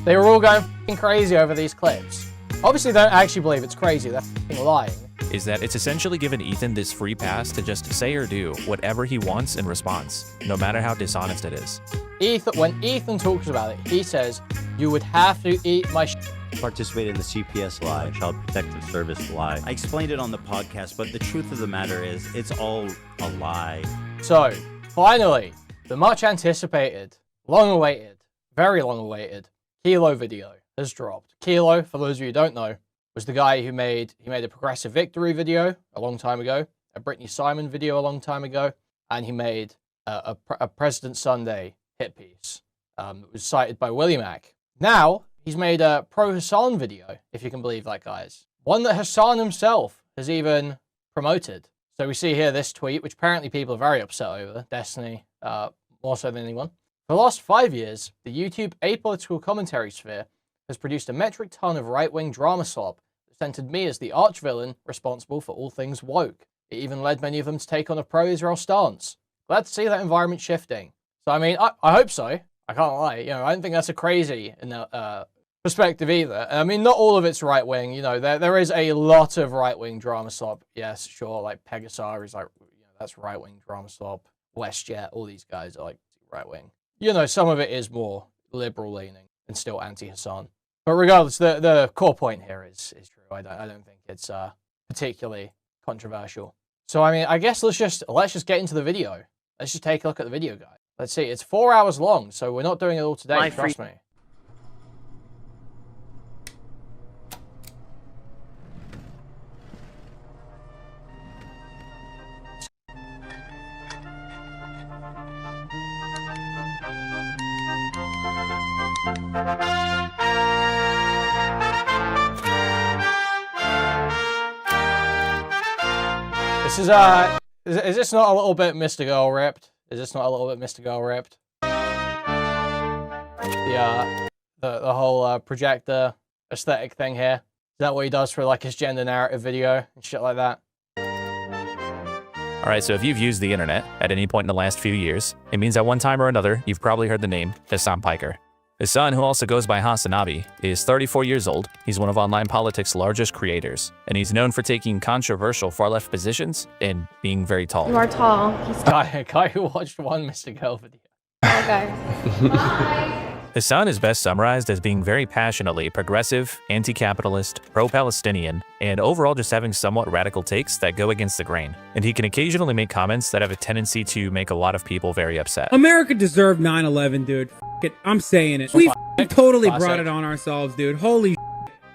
They were all going f***ing crazy over these clips. Obviously, they don't actually believe it's crazy. They're f***ing lying. Is that it's essentially given Ethan this free pass to just say or do whatever he wants in response, no matter how dishonest it is. When Ethan talks about it, he says, "You would have to eat my sh." Participated in the CPS lie, Child Protective Service lie. I explained it on the podcast, but the truth of the matter is, it's all a lie. So, finally, the much anticipated, long awaited, very long awaited Kilo video has dropped. Kilo, for those of you who don't know, was the guy who made a Progressive Victory video a long time ago, a Brittany Simon video a long time ago, and he made a President Sunday hit piece. It was cited by Willie Mack. Now, he's made a pro-Hassan video, if you can believe that, guys. One that Hassan himself has even promoted. So we see here this tweet, which apparently people are very upset over, Destiny, more so than anyone. For the last 5 years, the YouTube apolitical commentary sphere has produced a metric ton of right-wing drama slop that centered me as the arch-villain responsible for all things woke. It even led many of them to take on a pro-Israel stance. Glad to see that environment shifting. So, I mean, I hope so. I can't lie. You know, I don't think that's a crazy perspective either. I mean, not all of it's right-wing. You know, there is a lot of right-wing drama slop. Yes, sure, like Pegasar is like, you know, that's right-wing drama slop. WestJet, all these guys are like right-wing. You know, some of it is more liberal-leaning and still anti-Hassan. But regardless, the core point here is true. I don't think it's particularly controversial. So, I mean, I guess let's just get into the video. Let's just take a look at the video, guys. Let's see. It's 4 hours long, so we're not doing it all today, trust me. This is this not a little bit Mr. Girl ripped? Is this not a little bit Mr. Girl ripped? The whole projector aesthetic thing here. Is that what he does for like his gender narrative video and shit like that? Alright, so if you've used the internet at any point in the last few years, it means at one time or another, you've probably heard the name Hassan Piker. Hassan, who also goes by Hassan-Ethan, is 34 years old. He's one of online politics' largest creators, and he's known for taking controversial far-left positions and being very tall. You are tall. He's A guy who watched one Mr. Girl video. okay. Bye. Hassan is best summarized as being very passionately progressive, anti-capitalist, pro-Palestinian, and overall just having somewhat radical takes that go against the grain. And he can occasionally make comments that have a tendency to make a lot of people very upset. America deserved 9/11, dude. F it. I'm saying it. We totally brought it on ourselves, dude. Holy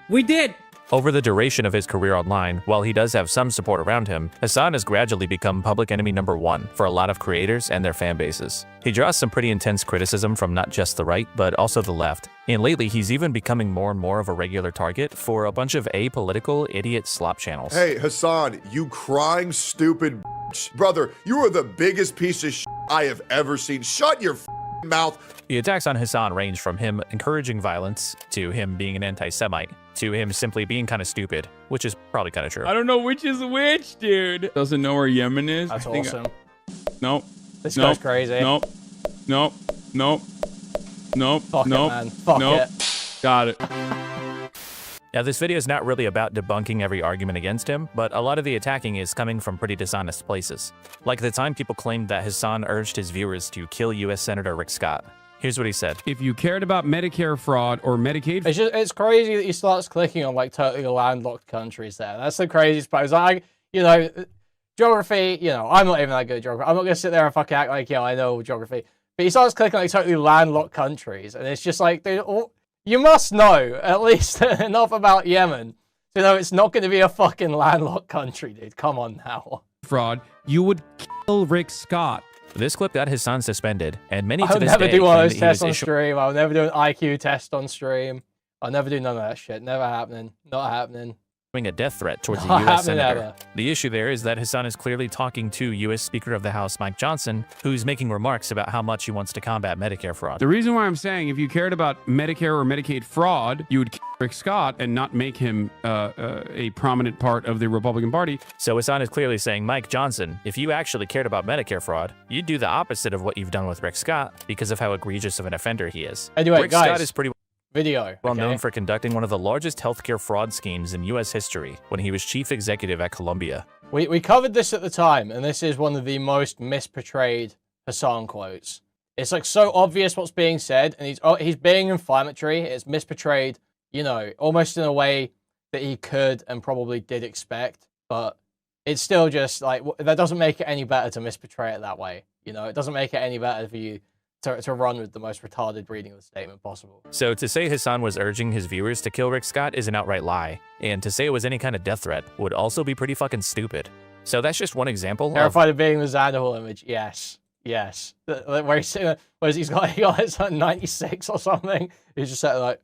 we did. Over the duration of his career online, while he does have some support around him, Hassan has gradually become public enemy #1 for a lot of creators and their fan bases. He draws some pretty intense criticism from not just the right, but also the left. And lately, he's even becoming more and more of a regular target for a bunch of apolitical idiot slop channels. Hey, Hassan, you crying stupid bitch. Brother, you are the biggest piece of shit I have ever seen. Shut your mouth. The attacks on Hassan range from him encouraging violence, to him being an anti-Semite, to him simply being kind of stupid, which is probably kind of true. I don't know which is which, dude. Doesn't know where Yemen is. That's awesome. Nope. This guy's crazy. Nope. Nope. Nope. Nope. Fuck nope. it, man. Fuck nope. it. Got it. Now, this video is not really about debunking every argument against him, but a lot of the attacking is coming from pretty dishonest places. Like the time people claimed that Hassan urged his viewers to kill U.S. Senator Rick Scott. Here's what he said. If you cared about Medicare fraud or Medicaid... It's crazy that he starts clicking on like totally landlocked countries there. That's the craziest part. It's like, you know, geography, you know, I'm not even that good at geography. I'm not going to sit there and fucking act like, yeah, I know geography. But he starts clicking on like totally landlocked countries. And it's just like, dude, you must know at least enough about Yemen to know it's not going to be a fucking landlocked country, dude. Come on now. Fraud, you would kill Rick Scott. This clip got Hassan suspended, and many to this day... I'll never do one of those tests on stream. I'll never do an IQ test on stream. I'll never do none of that shit. Never happening. Not happening. A death threat towards Not a U.S. happening senator. ever. The issue there is that Hassan is clearly talking to U.S. Speaker of the House Mike Johnson, who's making remarks about how much he wants to combat Medicare fraud. The reason why I'm saying if you cared about Medicare or Medicaid fraud, you would kill Rick Scott and not make him a prominent part of the Republican Party. So Hassan is clearly saying, Mike Johnson, if you actually cared about Medicare fraud, you'd do the opposite of what you've done with Rick Scott because of how egregious of an offender he is. Anyway, Rick guys, Scott is pretty... video. Well okay? known for conducting one of the largest healthcare fraud schemes in U.S. history when he was chief executive at Columbia. We covered this at the time, and this is one of the most misportrayed Hasan quotes. It's like so obvious what's being said, and he's being inflammatory. It's misportrayed, you know, almost in a way that he could and probably did expect, but it's still just like, that doesn't make it any better to misportray it that way. You know, it doesn't make it any better for you to run with the most retarded reading of the statement possible. So to say Hasan was urging his viewers to kill Rick Scott is an outright lie, and to say it was any kind of death threat would also be pretty fucking stupid. So that's just one example. Terrified of being the Xanderhal image, yes. Yes. Where he's got it's like 96 or something. He's just like,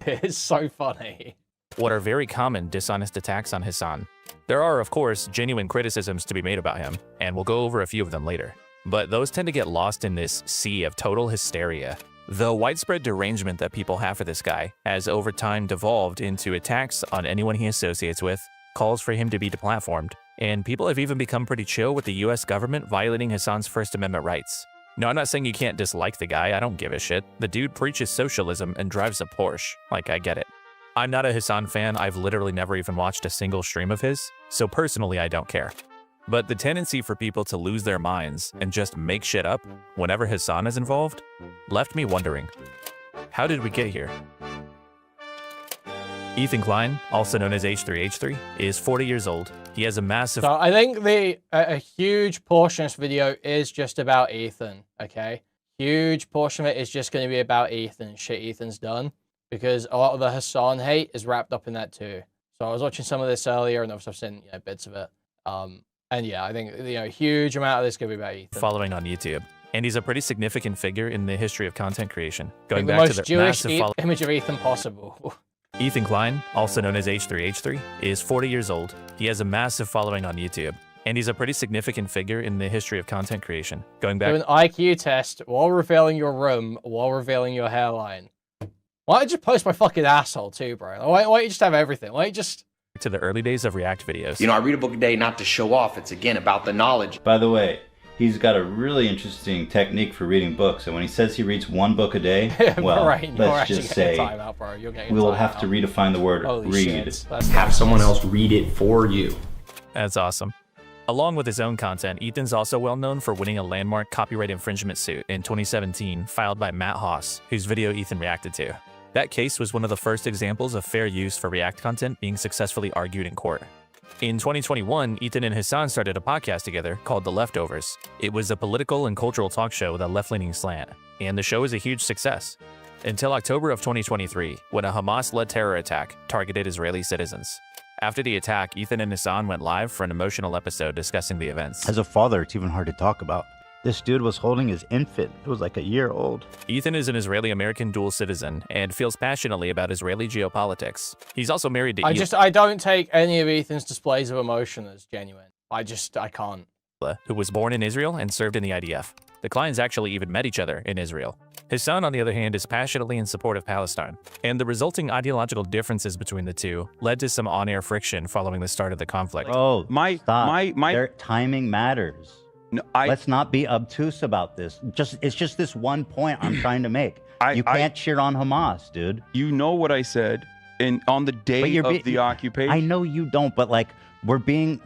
it is so funny. What are very common dishonest attacks on Hasan. There are, of course, genuine criticisms to be made about him, and we'll go over a few of them later. But those tend to get lost in this sea of total hysteria. The widespread derangement that people have for this guy has over time devolved into attacks on anyone he associates with, calls for him to be deplatformed, and people have even become pretty chill with the US government violating Hasan's First Amendment rights. No, I'm not saying you can't dislike the guy, I don't give a shit. The dude preaches socialism and drives a Porsche. Like, I get it. I'm not a Hasan fan, I've literally never even watched a single stream of his, so personally I don't care. But the tendency for people to lose their minds and just make shit up whenever Hasan is involved left me wondering, how did we get here? Ethan Klein, also known as H3H3, is 40 years old. He has a massive... So I think a huge portion of this video is just about Ethan, okay? Huge portion of it is just going to be about Ethan and shit Ethan's done, because a lot of the Hasan hate is wrapped up in that too. So I was watching some of this earlier, and I've seen bits of it. And yeah, I think a huge amount of this could be about Ethan. Following on YouTube, and he's a pretty significant figure in the history of content creation, going the back most to the Jewish massive image of Ethan possible. Ethan Klein, also known as H3H3, is 40 years old. He has a massive following on YouTube, and he's a pretty significant figure in the history of content creation, going back Do an IQ test while revealing your room, while revealing your hairline. Why don't you post my fucking asshole too, bro? Why don't you just have everything? Why don't you just... to the early days of React videos. You know, I read a book a day not to show off. It's, again, about the knowledge. By the way, he's got a really interesting technique for reading books. And when he says he reads one book a day, well, right, let's just say out, bro. we'll have to redefine the word Holy read. shit. That's Have someone else read it for you. That's awesome. Along with his own content, Ethan's also well known for winning a landmark copyright infringement suit in 2017 filed by Matt Haas, whose video Ethan reacted to. That case was one of the first examples of fair use for React content being successfully argued in court. In 2021, Ethan and Hasan started a podcast together called The Leftovers. It was a political and cultural talk show with a left-leaning slant, and the show was a huge success. Until October of 2023, when a Hamas-led terror attack targeted Israeli citizens. After the attack, Ethan and Hasan went live for an emotional episode discussing the events. As a father, it's even hard to talk about. This dude was holding his infant. It was like a year old. Ethan is an Israeli-American dual citizen and feels passionately about Israeli geopolitics. He's also married to I don't take any of Ethan's displays of emotion as genuine. I can't. who was born in Israel and served in the IDF. The Kleins actually even met each other in Israel. Hasan, on the other hand, is passionately in support of Palestine, and the resulting ideological differences between the two led to some on-air friction following the start of the conflict. Bro, stop. My Their timing matters. no, Let's not be obtuse about this. It's just this one point I'm trying to make. You can't cheer on Hamas, dude. You know what I said, and on the day of the occupation. I know you don't, but like we're being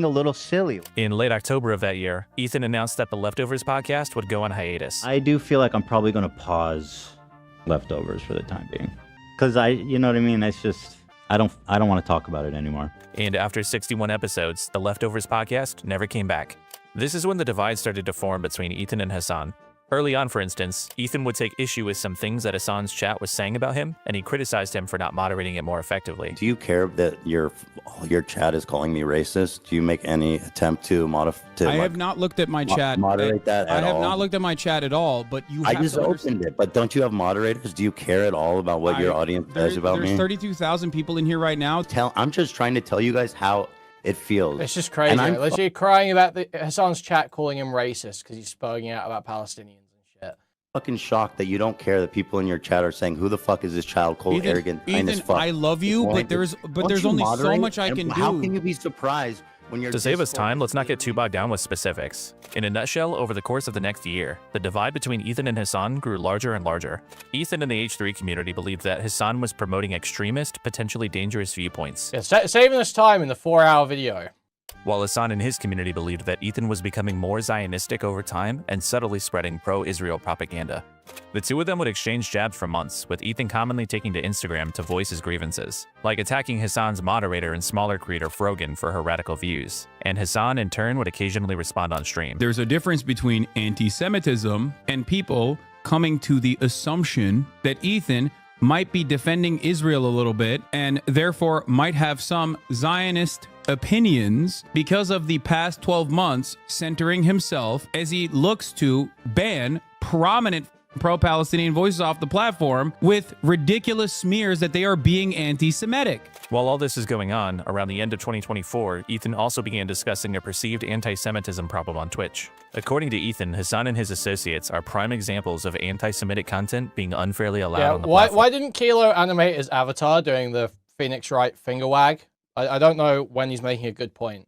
a little silly. In late October of that year, Ethan announced that the Leftovers podcast would go on hiatus. I do feel like I'm probably gonna pause Leftovers for the time being, because you know what I mean. It's just I don't want to talk about it anymore. And after 61 episodes, the Leftovers podcast never came back. This is when the divide started to form between Ethan and Hasan. Early on, for instance, Ethan would take issue with some things that Hasan's chat was saying about him, and he criticized him for not moderating it more effectively. Do you care that your chat is calling me racist? Do you make any attempt to modify? I have not looked at my chat. Moderate that at all? I have not looked at my chat at all, but you I have just to opened it, but don't you have moderators? Do you care at all about what your audience says about me? There's 32,000 people in here right now. I'm just trying to tell you guys how it feels. It's just crazy. Unless you're crying about Hasan's chat calling him racist because he's spurring out about Palestinians and shit. Fucking shocked that you don't care that people in your chat are saying, who the fuck is this child cold, arrogant, Ethan, as fuck. I love you, but there's only so much I can do. How can you be surprised To save us time, let's not get too bogged down with specifics. In a nutshell, over the course of the next year, the divide between Ethan and Hasan grew larger and larger. Ethan and the H3 community believed that Hasan was promoting extremist, potentially dangerous viewpoints. Yeah, saving us time in the 4-hour video. While Hasan and his community believed that Ethan was becoming more Zionistic over time and subtly spreading pro-Israel propaganda. The two of them would exchange jabs for months, with Ethan commonly taking to Instagram to voice his grievances, like attacking Hasan's moderator and smaller creator Frogan for her radical views, and Hasan in turn would occasionally respond on stream. There's a difference between anti-Semitism and people coming to the assumption that Ethan might be defending Israel a little bit and therefore might have some Zionist opinions because of the past 12 months centering himself as he looks to ban prominent pro-Palestinian voices off the platform with ridiculous smears that they are being anti-Semitic. While all this is going on, around the end of 2024, Ethan also began discussing a perceived anti-Semitism problem on Twitch. According to Ethan, Hasan and his associates are prime examples of anti-Semitic content being unfairly allowed on the platform. Why didn't Kilo animate his avatar doing the Phoenix Wright finger wag? I don't know when he's making a good point.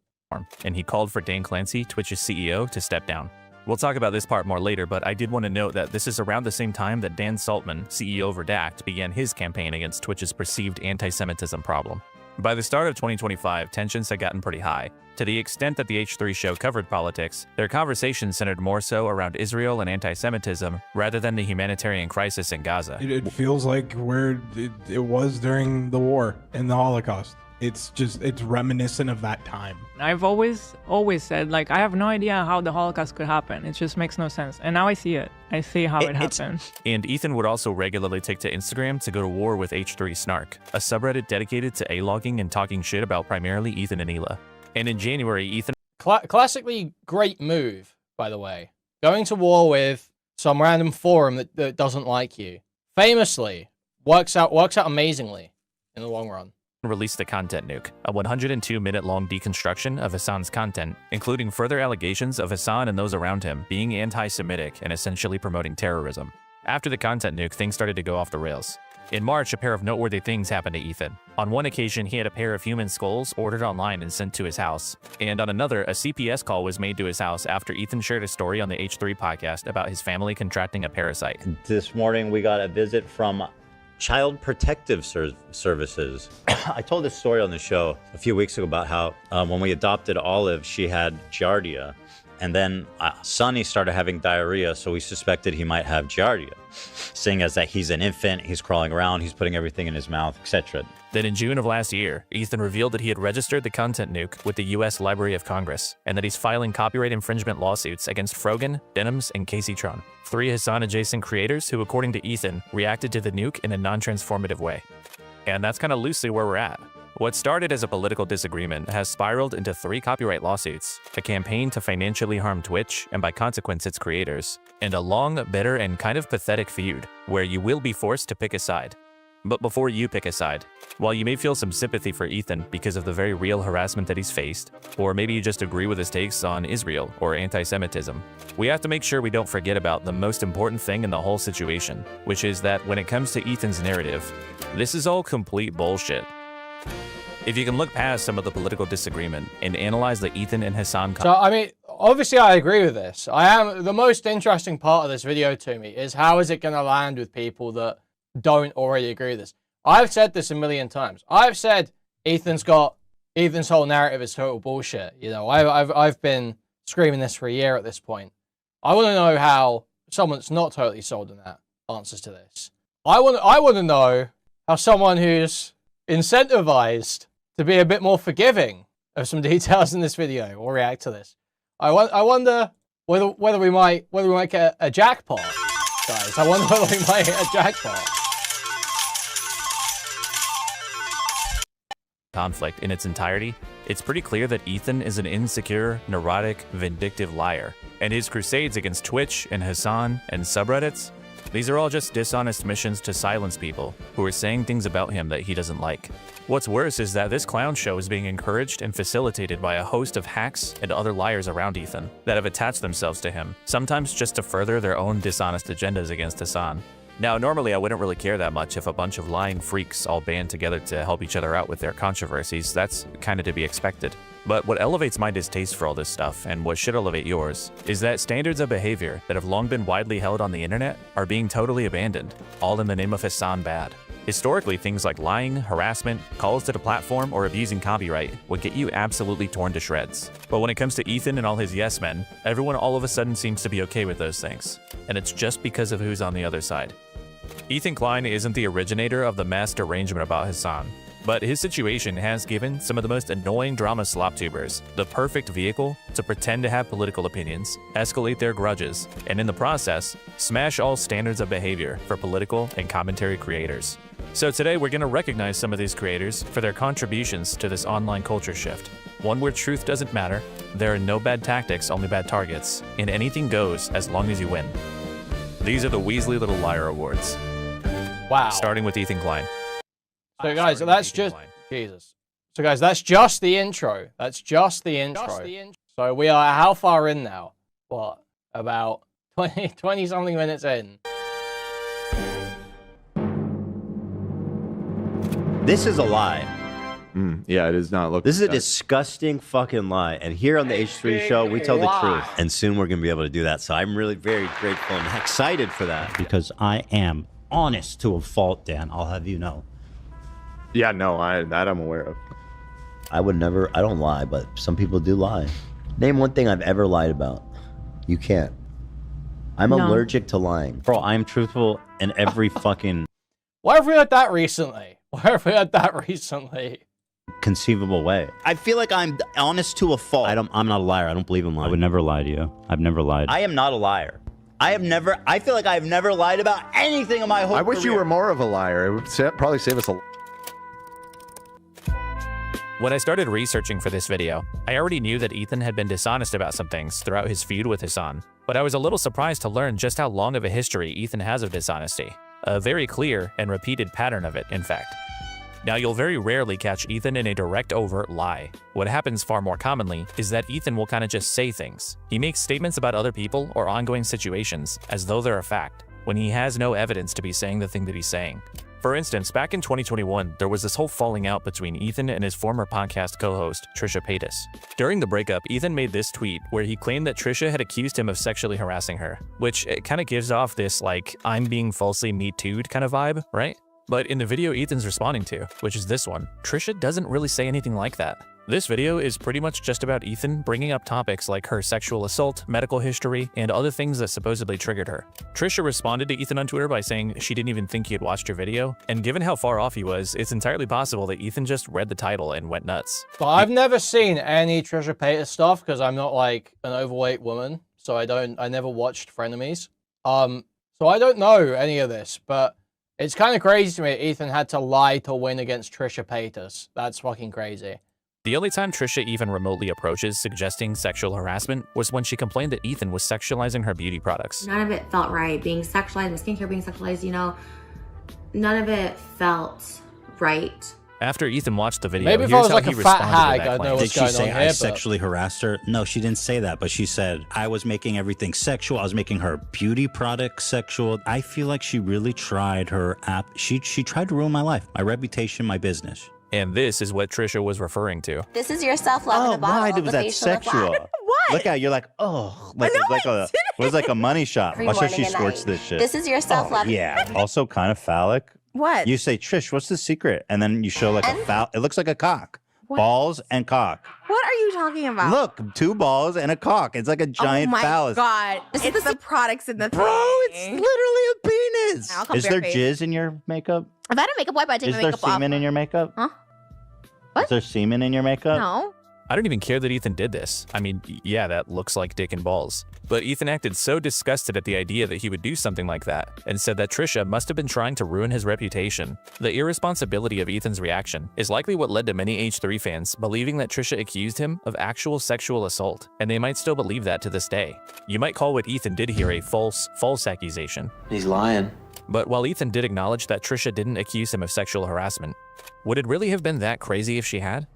And he called for Dan Clancy, Twitch's CEO, to step down. We'll talk about this part more later, but I did want to note that this is around the same time that Dan Saltman, CEO of Redact, began his campaign against Twitch's perceived anti-Semitism problem. By the start of 2025, tensions had gotten pretty high. To the extent that the H3 show covered politics, their conversation centered more so around Israel and anti-Semitism rather than the humanitarian crisis in Gaza. It feels like where it was during the war and the Holocaust. It's reminiscent of that time. I've always said, like, I have no idea how the Holocaust could happen. It just makes no sense. And now I see it. I see how it happened. And Ethan would also regularly take to Instagram to go to war with H3 Snark, a subreddit dedicated to A-logging and talking shit about primarily Ethan and Hila. And in January, Ethan... Classically great move, by the way. Going to war with some random forum that doesn't like you. Famously, works out amazingly in the long run. Released the Content Nuke, a 102-minute-long deconstruction of Hasan's content, including further allegations of Hasan and those around him being anti-Semitic and essentially promoting terrorism. After the Content Nuke, things started to go off the rails. In March, a pair of noteworthy things happened to Ethan. On one occasion, he had a pair of human skulls ordered online and sent to his house. And on another, a CPS call was made to his house after Ethan shared a story on the H3 podcast about his family contracting a parasite. This morning, we got a visit from Child Protective Services. I told this story on the show a few weeks ago about how when we adopted Olive, she had Giardia. And then Sonny started having diarrhea, so we suspected he might have Giardia. Seeing as that he's an infant, he's crawling around, he's putting everything in his mouth, etc. Then in June of last year, Ethan revealed that he had registered the Content Nuke with the US Library of Congress, and that he's filing copyright infringement lawsuits against Frogan, Denims, and Casey Tron, 3 Hasan-adjacent creators who, according to Ethan, reacted to the nuke in a non-transformative way. And that's kind of loosely where we're at. What started as a political disagreement has spiraled into 3 copyright lawsuits, a campaign to financially harm Twitch and by consequence its creators, and a long, bitter, and kind of pathetic feud, where you will be forced to pick a side. But before you pick a side, while you may feel some sympathy for Ethan because of the very real harassment that he's faced, or maybe you just agree with his takes on Israel or anti-Semitism, we have to make sure we don't forget about the most important thing in the whole situation, which is that when it comes to Ethan's narrative, this is all complete bullshit. If you can look past some of the political disagreement and analyze the Ethan and Hasan... So, I mean, obviously I agree with this. The most interesting part of this video to me is how is it going to land with people that don't already agree with this. I've said this a million times. I've said Ethan's whole narrative is total bullshit. You know, I've been screaming this for a year at this point. I want to know how someone that's not totally sold on that answers to this. I want to know how someone who's incentivized to be a bit more forgiving of some details in this video will react to this. I wonder whether we might get a jackpot, guys. I wonder whether we might get a jackpot. Conflict in its entirety, it's pretty clear that Ethan is an insecure, neurotic, vindictive liar, and his crusades against Twitch and Hasan and subreddits, these are all just dishonest missions to silence people who are saying things about him that he doesn't like. What's worse is that this clown show is being encouraged and facilitated by a host of hacks and other liars around Ethan that have attached themselves to him, sometimes just to further their own dishonest agendas against Hasan. Now, normally I wouldn't really care that much if a bunch of lying freaks all band together to help each other out with their controversies. That's kind of to be expected. But what elevates my distaste for all this stuff, and what should elevate yours, is that standards of behavior that have long been widely held on the internet are being totally abandoned, all in the name of Hassan bad. Historically, things like lying, harassment, calls to the platform, or abusing copyright would get you absolutely torn to shreds. But when it comes to Ethan and all his yes men, everyone all of a sudden seems to be okay with those things. And it's just because of who's on the other side. Ethan Klein isn't the originator of the mass derangement about Hassan, but his situation has given some of the most annoying drama slop tubers the perfect vehicle to pretend to have political opinions, escalate their grudges, and in the process, smash all standards of behavior for political and commentary creators. So today we're going to recognize some of these creators for their contributions to this online culture shift. One where truth doesn't matter, there are no bad tactics, only bad targets, and anything goes as long as you win. These are the Weasley Little Liar Awards. Wow. Starting with Ethan Klein. So guys, that's just Jesus. So guys, that's just the intro. That's just the intro. So we are how far in now? What? About 20 something minutes in. This is a lie. Yeah, it does not look. This is a disgusting fucking lie. And here on the H3 show, we tell the truth. And soon we're going to be able to do that. So I'm really very grateful and excited for that. Because I am honest to a fault, Dan. I'll have you know. Yeah, no, that I'm aware of. I would never, I don't lie, but some people do lie. Name one thing I've ever lied about. You can't. I'm allergic to lying. Bro, I'm truthful in every fucking... Why have we heard that recently? Why have we heard that recently? Conceivable way. I feel like I'm honest to a fault. I'm not a liar. I don't believe in lying. I would never lie to you. I've never lied. I am not a liar. I feel like I've never lied about anything in my whole I wish career. you were more of a liar. It would probably save us a... When I started researching for this video, I already knew that Ethan had been dishonest about some things throughout his feud with Hasan, but I was a little surprised to learn just how long of a history Ethan has of dishonesty. A very clear and repeated pattern of it, in fact. Now, you'll very rarely catch Ethan in a direct, overt lie. What happens far more commonly is that Ethan will kind of just say things. He makes statements about other people or ongoing situations as though they're a fact, when he has no evidence to be saying the thing that he's saying. For instance, back in 2021, there was this whole falling out between Ethan and his former podcast co-host, Trisha Paytas. During the breakup, Ethan made this tweet where he claimed that Trisha had accused him of sexually harassing her, which it kind of gives off this, like, I'm being falsely me too'd kind of vibe, right? But in the video Ethan's responding to, which is this one, Trisha doesn't really say anything like that. This video is pretty much just about Ethan bringing up topics like her sexual assault, medical history, and other things that supposedly triggered her. Trisha responded to Ethan on Twitter by saying she didn't even think he had watched her video, and given how far off he was, it's entirely possible that Ethan just read the title and went nuts. But I've never seen any Trisha Paytas stuff because I'm not like an overweight woman, so I never watched Frenemies. So I don't know any of this, but it's kind of crazy to me Ethan had to lie to win against Trisha Paytas. That's fucking crazy. The only time Trisha even remotely approaches suggesting sexual harassment was when she complained that Ethan was sexualizing her beauty products. None of it felt right. Being sexualized, my skincare being sexualized, you know, none of it felt right. After Ethan watched the video, maybe if I was like a fat hag, I'd know what's going on here. Did she say I sexually harassed her? No, she didn't say that, but she said I was making everything sexual. I was making her beauty products sexual. I feel like she really tried her app. She tried to ruin my life, my reputation, my business. And this is what Trisha was referring to. This is your self-love in a bottle. Why of was the that facial sexual? What? Look at you're like, oh, like it was like a money shot. Watch how she squirts this shit. This is your self-love. Yeah. Also kind of phallic. What? You say, Trish, what's the secret? And then you show like a foul. It looks like a cock. What? Balls and cock. What are you talking about? Look, 2 balls and a cock. It's like a giant phallus. Oh my God. It's the products in the thing. Bro, it's literally a penis. Is there jizz in your makeup? If I had a makeup wipe, I'd take my makeup off. Is there semen in your makeup? Huh? What? Is there semen in your makeup? No. I don't even care that Ethan did this. I mean, yeah, that looks like dick and balls. But Ethan acted so disgusted at the idea that he would do something like that, and said that Trisha must have been trying to ruin his reputation. The irresponsibility of Ethan's reaction is likely what led to many H3 fans believing that Trisha accused him of actual sexual assault, and they might still believe that to this day. You might call what Ethan did here a false accusation. He's lying. But while Ethan did acknowledge that Trisha didn't accuse him of sexual harassment, would it really have been that crazy if she had?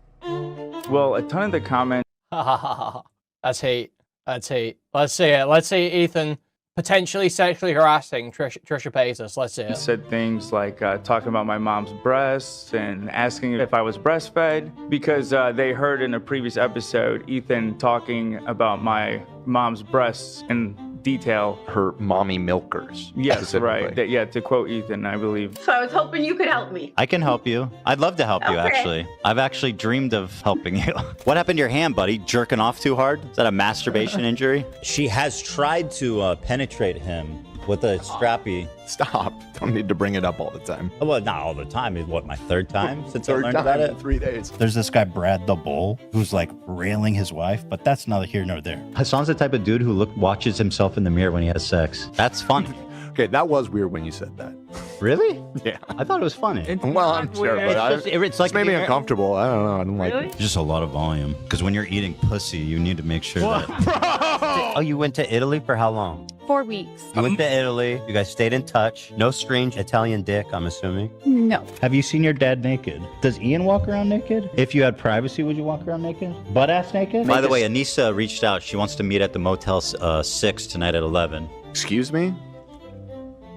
Well, a ton of the comments... That's hate. That's hate. Let's see it. Let's see Ethan potentially sexually harassing Trisha Paytas. Let's see it. Said things like talking about my mom's breasts and asking if I was breastfed because they heard in a previous episode Ethan talking about my mom's breasts in detail. Her mommy milkers. Yes, right. Yeah, to quote Ethan, I believe. So I was hoping you could help me. I can help you. I'd love to help you, Okay. actually. I've actually dreamed of helping you. What happened to your hand, buddy? Jerking off too hard? Is that a masturbation injury? She has tried to penetrate him with a strappy. Stop. Don't need to bring it up all the time. Well, not all the time. It's what, my third time since I Third learned time about it? in 3 days. There's this guy, Brad the Bull, who's like railing his wife, but that's neither here nor there. Hassan's the type of dude who watches himself in the mirror when he has sex. That's fun. Okay, that was weird when you said that. Really? Yeah. I thought it was funny. Well, I'm sure, but It's like made me uncomfortable. I don't know. I don't like it. Just a lot of volume. Because when you're eating pussy, you need to make sure that. Oh, you went to Italy for how long? 4 weeks. You went to Italy. You guys stayed in touch. No strange Italian dick, I'm assuming. No. Have you seen your dad naked? Does Ian walk around naked? If you had privacy, would you walk around naked? Butt ass naked? By the way, Anissa reached out. She wants to meet at the Motel 6 tonight at 11. Excuse me?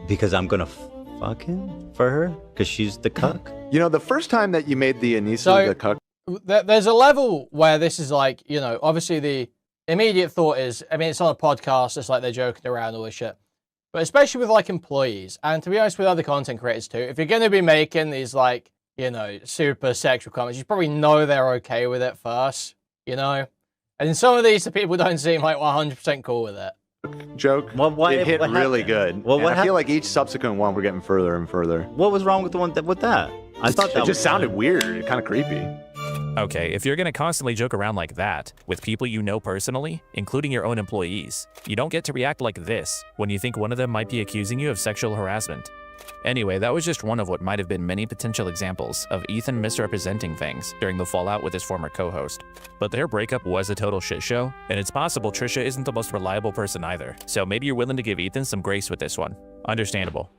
Because I'm going to fuck him for her? Because she's the cuck? You know, the first time that you made the Anissa So- the cuck. There's a level where this is like, you know, obviously the immediate thought is, I mean, it's on a podcast, it's like they're joking around, all this shit. But especially with like employees, and to be honest with other content creators too, if you're going to be making these like, you know, super sexual comments, you probably know they're okay with it first, you know? And some of these people don't seem like 100% cool with it. Joke. Well, It hit what really happened? good. Well, And what I feel like each subsequent one we're getting further and further. What was wrong with the one with that? I thought that It just sounded weird. Kind of creepy. Okay, if you're gonna constantly joke around like that, with people you know personally, including your own employees, you don't get to react like this when you think one of them might be accusing you of sexual harassment. Anyway, that was just one of what might have been many potential examples of Ethan misrepresenting things during the fallout with his former co-host. But their breakup was a total shit show, and it's possible Trisha isn't the most reliable person either, so maybe you're willing to give Ethan some grace with this one. Understandable.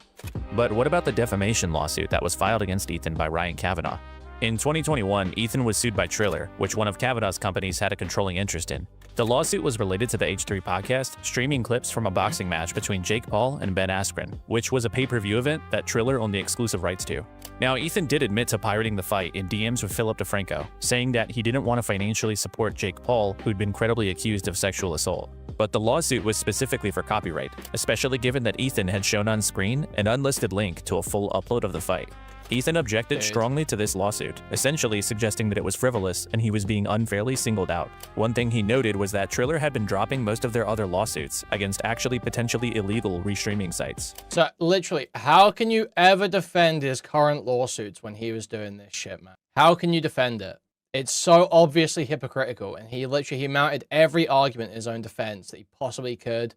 But what about the defamation lawsuit that was filed against Ethan by Ryan Kavanaugh? In 2021, Ethan was sued by Triller, which one of Kavanaugh's companies had a controlling interest in. The lawsuit was related to the H3 podcast, streaming clips from a boxing match between Jake Paul and Ben Askren, which was a pay-per-view event that Triller owned the exclusive rights to. Now, Ethan did admit to pirating the fight in DMs with Philip DeFranco, saying that he didn't want to financially support Jake Paul, who'd been credibly accused of sexual assault. But the lawsuit was specifically for copyright, especially given that Ethan had shown on screen an unlisted link to a full upload of the fight. Ethan objected strongly to this lawsuit, essentially suggesting that it was frivolous and he was being unfairly singled out. One thing he noted was that Triller had been dropping most of their other lawsuits against actually potentially illegal restreaming sites. So literally, how can you ever defend his current lawsuits when he was doing this shit, man? How can you defend it? It's so obviously hypocritical, and he mounted every argument in his own defense that he possibly could.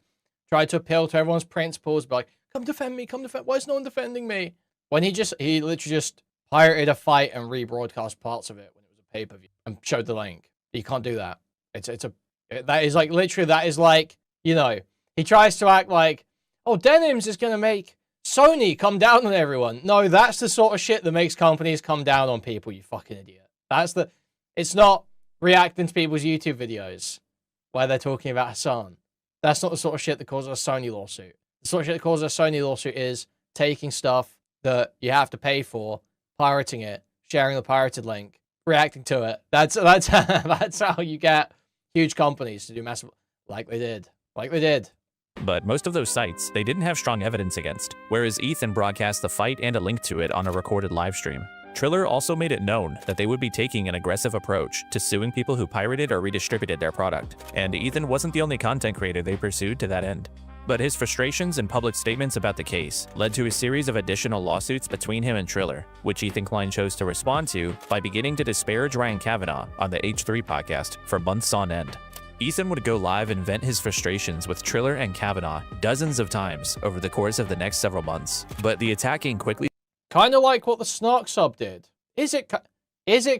Tried to appeal to everyone's principles, be like, come defend me, come defend, why is no one defending me? When he literally just pirated a fight and rebroadcast parts of it when it was a pay-per-view and showed the link. You can't do that. That is like, literally, that is like, you know, he tries to act like, oh, Denims is going to make Sony come down on everyone. No, that's the sort of shit that makes companies come down on people, you fucking idiot. It's not reacting to people's YouTube videos where they're talking about Hassan. That's not the sort of shit that causes a Sony lawsuit. The sort of shit that causes a Sony lawsuit is taking stuff that you have to pay for, pirating it, sharing the pirated link, reacting to it. That's how you get huge companies to do massive, like they did. But most of those sites, they didn't have strong evidence against, whereas Ethan broadcast the fight and a link to it on a recorded live stream. Triller also made it known that they would be taking an aggressive approach to suing people who pirated or redistributed their product, and Ethan wasn't the only content creator they pursued to that end. But his frustrations and public statements about the case led to a series of additional lawsuits between him and Triller, which Ethan Klein chose to respond to by beginning to disparage Ryan Kavanaugh on the H3 podcast for months on end. Ethan would go live and vent his frustrations with Triller and Kavanaugh dozens of times over the course of the next several months, but the attacking quickly Kind of like what the Snark sub did. Is it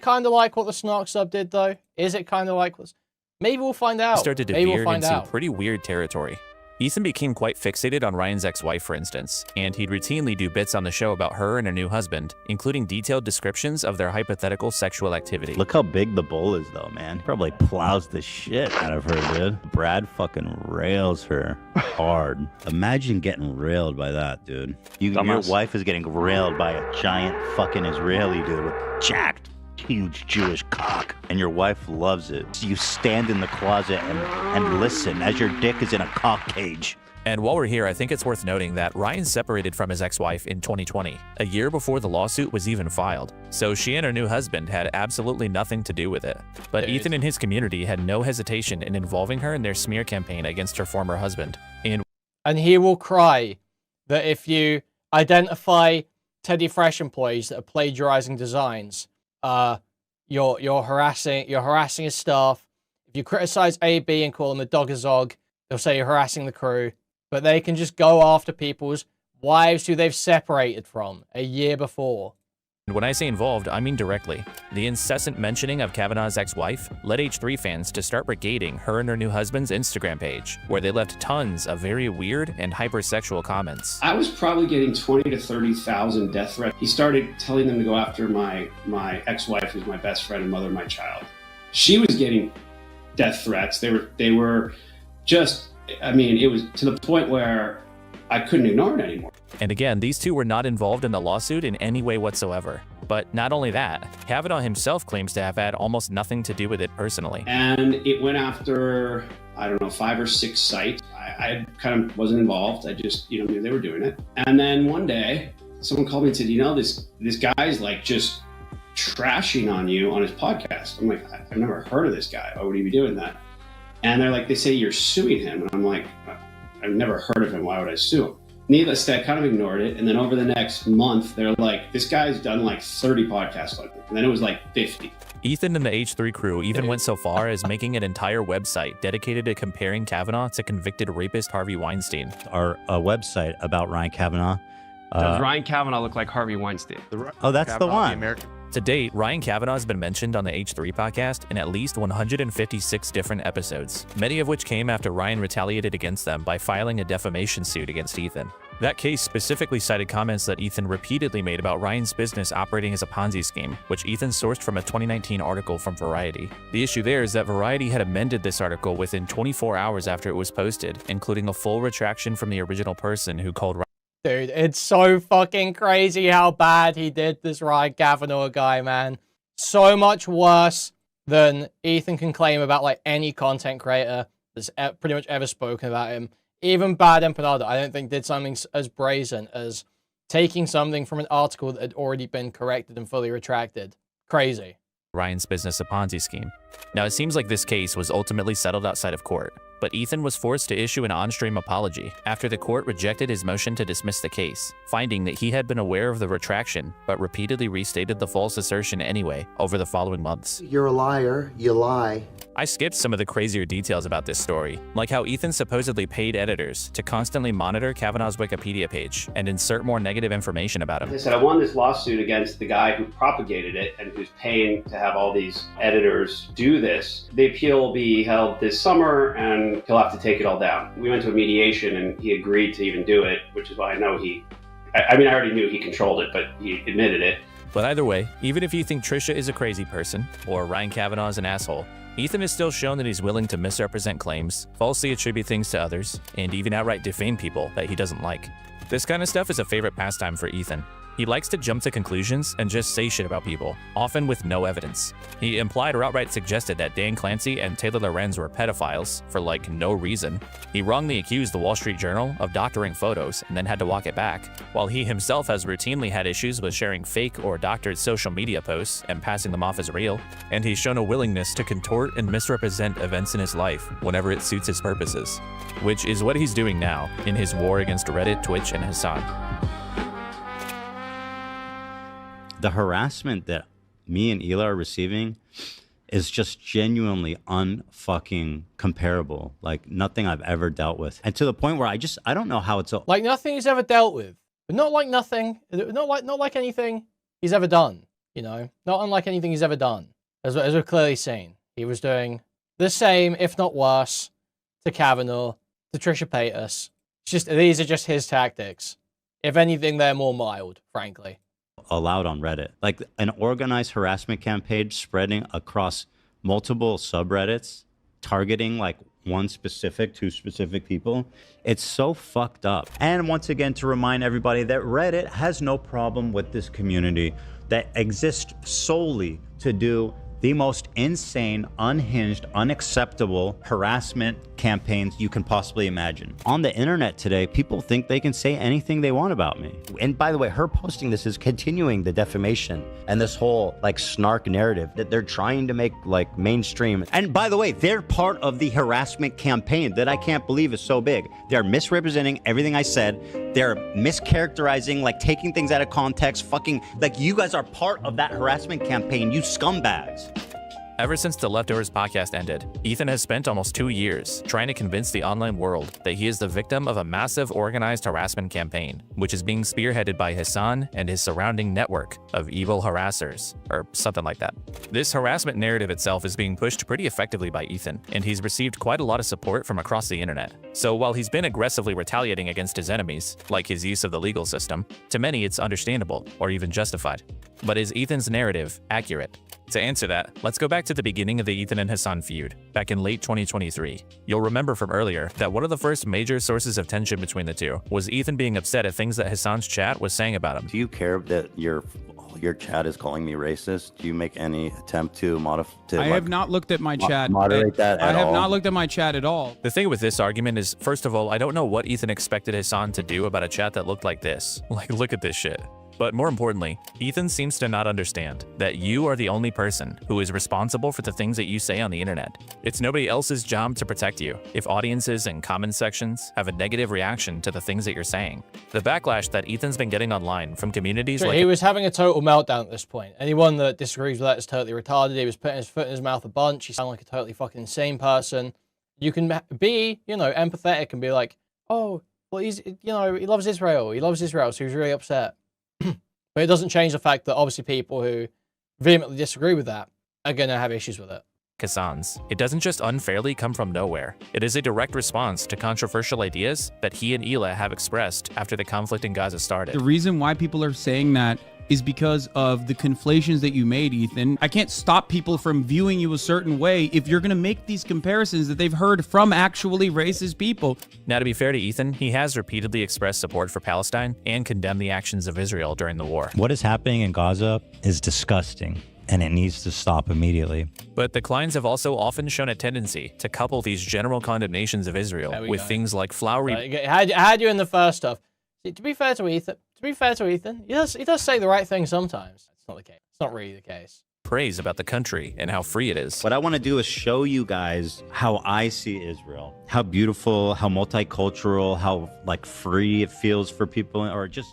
kind of like what the Snark sub did, though? Is it kind of like what... Maybe we'll find out. started to veer into pretty weird territory. Ethan became quite fixated on Ryan's ex-wife, for instance, and he'd routinely do bits on the show about her and her new husband, including detailed descriptions of their hypothetical sexual activity. Look how big the bull is, though, man. Probably plows the shit out of her, dude. Brad fucking rails her hard. Imagine getting railed by that, dude. Your wife is getting railed by a giant fucking Israeli dude with jacked, huge Jewish cock, and your wife loves it. So you stand in the closet and listen as your dick is in a cock cage. And while we're here, I think it's worth noting that Ryan separated from his ex-wife in 2020, a year before the lawsuit was even filed. So she and her new husband had absolutely nothing to do with it. But Ethan and his community had no hesitation in involving her in their smear campaign against her former husband. And he will cry that if you identify Teddy Fresh employees that are plagiarizing designs, you're harassing his staff. If you criticize AB and call them a dog a zog, they'll say you're harassing the crew. But they can just go after people's wives who they've separated from a year before. And when I say involved, I mean directly. The incessant mentioning of Kavanaugh's ex-wife led H3 fans to start brigading her and her new husband's Instagram page, where they left tons of very weird and hypersexual comments. I was probably getting 20 to 30,000 death threats. He started telling them to go after my ex-wife, who's my best friend and mother of my child. She was getting death threats. They were just, I mean, it was to the point where I couldn't ignore it anymore. And again, these two were not involved in the lawsuit in any way whatsoever. But not only that, Kavanaugh himself claims to have had almost nothing to do with it personally. And it went after, I don't know, 5 or 6 sites. I kind of wasn't involved. I just, knew they were doing it. And then one day, someone called me and said, this guy's like just trashing on you on his podcast. I'm like, I've never heard of this guy. Why would he be doing that? And they're like, they say you're suing him. And I'm like, I've never heard of him. Why would I sue him? Needless to say, I kind of ignored it. And then over the next month, they're like, this guy's done like 30 podcasts on me. And then it was like 50. Ethan and the H3 crew even went so far as making an entire website dedicated to comparing Kavanaugh to convicted rapist Harvey Weinstein. Our website about Ryan Kavanaugh. Does Ryan Kavanaugh look like Harvey Weinstein? Oh, that's the one. To date, Ryan Kavanaugh has been mentioned on the H3 podcast in at least 156 different episodes, many of which came after Ryan retaliated against them by filing a defamation suit against Ethan. That case specifically cited comments that Ethan repeatedly made about Ryan's business operating as a Ponzi scheme, which Ethan sourced from a 2019 article from Variety. The issue there is that Variety had amended this article within 24 hours after it was posted, including a full retraction from the original person who called Ryan. Dude, it's so fucking crazy how bad he did this Ryan Kavanaugh guy, man. So much worse than Ethan can claim about like any content creator that's pretty much ever spoken about him. Even Bad Empanada, I don't think did something as brazen as taking something from an article that had already been corrected and fully retracted. Crazy. Ryan's business a Ponzi scheme. Now, it seems like this case was ultimately settled outside of court, but Ethan was forced to issue an on-stream apology after the court rejected his motion to dismiss the case, finding that he had been aware of the retraction but repeatedly restated the false assertion anyway over the following months. You're a liar. You lie. I skipped some of the crazier details about this story, like how Ethan supposedly paid editors to constantly monitor Kavanaugh's Wikipedia page and insert more negative information about him. They said, I won this lawsuit against the guy who propagated it and who's paying to have all these editors do this. The appeal will be held this summer and he'll have to take it all down. We went to a mediation and he agreed to even do it, which is why I know I already knew he controlled it, but he admitted it. But either way, even if you think Trisha is a crazy person or Ryan Kavanaugh is an asshole, Ethan has still shown that he's willing to misrepresent claims, falsely attribute things to others, and even outright defame people that he doesn't like. This kind of stuff is a favorite pastime for Ethan. He likes to jump to conclusions and just say shit about people, often with no evidence. He implied or outright suggested that Dan Clancy and Taylor Lorenz were pedophiles for like no reason. He wrongly accused the Wall Street Journal of doctoring photos and then had to walk it back, while he himself has routinely had issues with sharing fake or doctored social media posts and passing them off as real. And he's shown a willingness to contort and misrepresent events in his life whenever it suits his purposes, which is what he's doing now in his war against Reddit, Twitch, and Hasan. The harassment that me and Ela are receiving is just genuinely unfucking comparable. Like nothing I've ever dealt with. And to the point where I don't know how it's... Like nothing he's ever dealt with. But not like nothing. Not like anything he's ever done. Not unlike anything he's ever done. As we've clearly seen. He was doing the same, if not worse, to Kavanaugh to Trisha Paytas. These are just his tactics. If anything, they're more mild, frankly. Allowed on Reddit. Like an organized harassment campaign spreading across multiple subreddits, targeting like two specific people. It's so fucked up. And once again, to remind everybody that Reddit has no problem with this community that exists solely to do the most insane, unhinged, unacceptable harassment campaigns you can possibly imagine. On the internet today, people think they can say anything they want about me. And by the way, her posting this is continuing the defamation and this whole like Snark narrative that they're trying to make like mainstream. And by the way, they're part of the harassment campaign that I can't believe is so big. They're misrepresenting everything I said. They're mischaracterizing, like taking things out of context, like you guys are part of that harassment campaign, you scumbags. Ever since the Leftovers podcast ended, Ethan has spent almost 2 years trying to convince the online world that he is the victim of a massive organized harassment campaign, which is being spearheaded by Hasan and his surrounding network of evil harassers, or something like that. This harassment narrative itself is being pushed pretty effectively by Ethan, and he's received quite a lot of support from across the internet. So while he's been aggressively retaliating against his enemies, like his use of the legal system, to many it's understandable, or even justified. But is Ethan's narrative accurate? To answer that, let's go back to the beginning of the Ethan and Hasan feud, back in late 2023. You'll remember from earlier that one of the first major sources of tension between the two was Ethan being upset at things that Hasan's chat was saying about him. Do you care that your chat is calling me racist? Do you make any attempt to modify? I have not looked at my chat. Moderate that at all? I have not looked at my chat at all. The thing with this argument is, first of all, I don't know what Ethan expected Hasan to do about a chat that looked like this. Like, look at this shit. But more importantly, Ethan seems to not understand that you are the only person who is responsible for the things that you say on the internet. It's nobody else's job to protect you if audiences and comment sections have a negative reaction to the things that you're saying. The backlash that Ethan's been getting online from communities like— He was having a total meltdown at this point. Anyone that disagrees with that is totally retarded. He was putting his foot in his mouth a bunch. He sounded like a totally fucking insane person. You can be, empathetic and be like, oh, well, he loves Israel. He loves Israel, so he was really upset. But it doesn't change the fact that obviously people who vehemently disagree with that are going to have issues with it. Hasan's. It doesn't just unfairly come from nowhere. It is a direct response to controversial ideas that he and Hila have expressed after the conflict in Gaza started. The reason why people are saying that is because of the conflations that you made, Ethan. I can't stop people from viewing you a certain way if you're going to make these comparisons that they've heard from actually racist people. Now, to be fair to Ethan, he has repeatedly expressed support for Palestine and condemned the actions of Israel during the war. What is happening in Gaza is disgusting, and it needs to stop immediately. But the Kleins have also often shown a tendency to couple these general condemnations of Israel with things like flowery— I had you in the first stuff. To be fair to Ethan, he does say the right thing sometimes. It's not the case. It's not really the case. praise about the country and how free it is. What I want to do is show you guys how I see Israel, how beautiful, how multicultural, how like free it feels for people,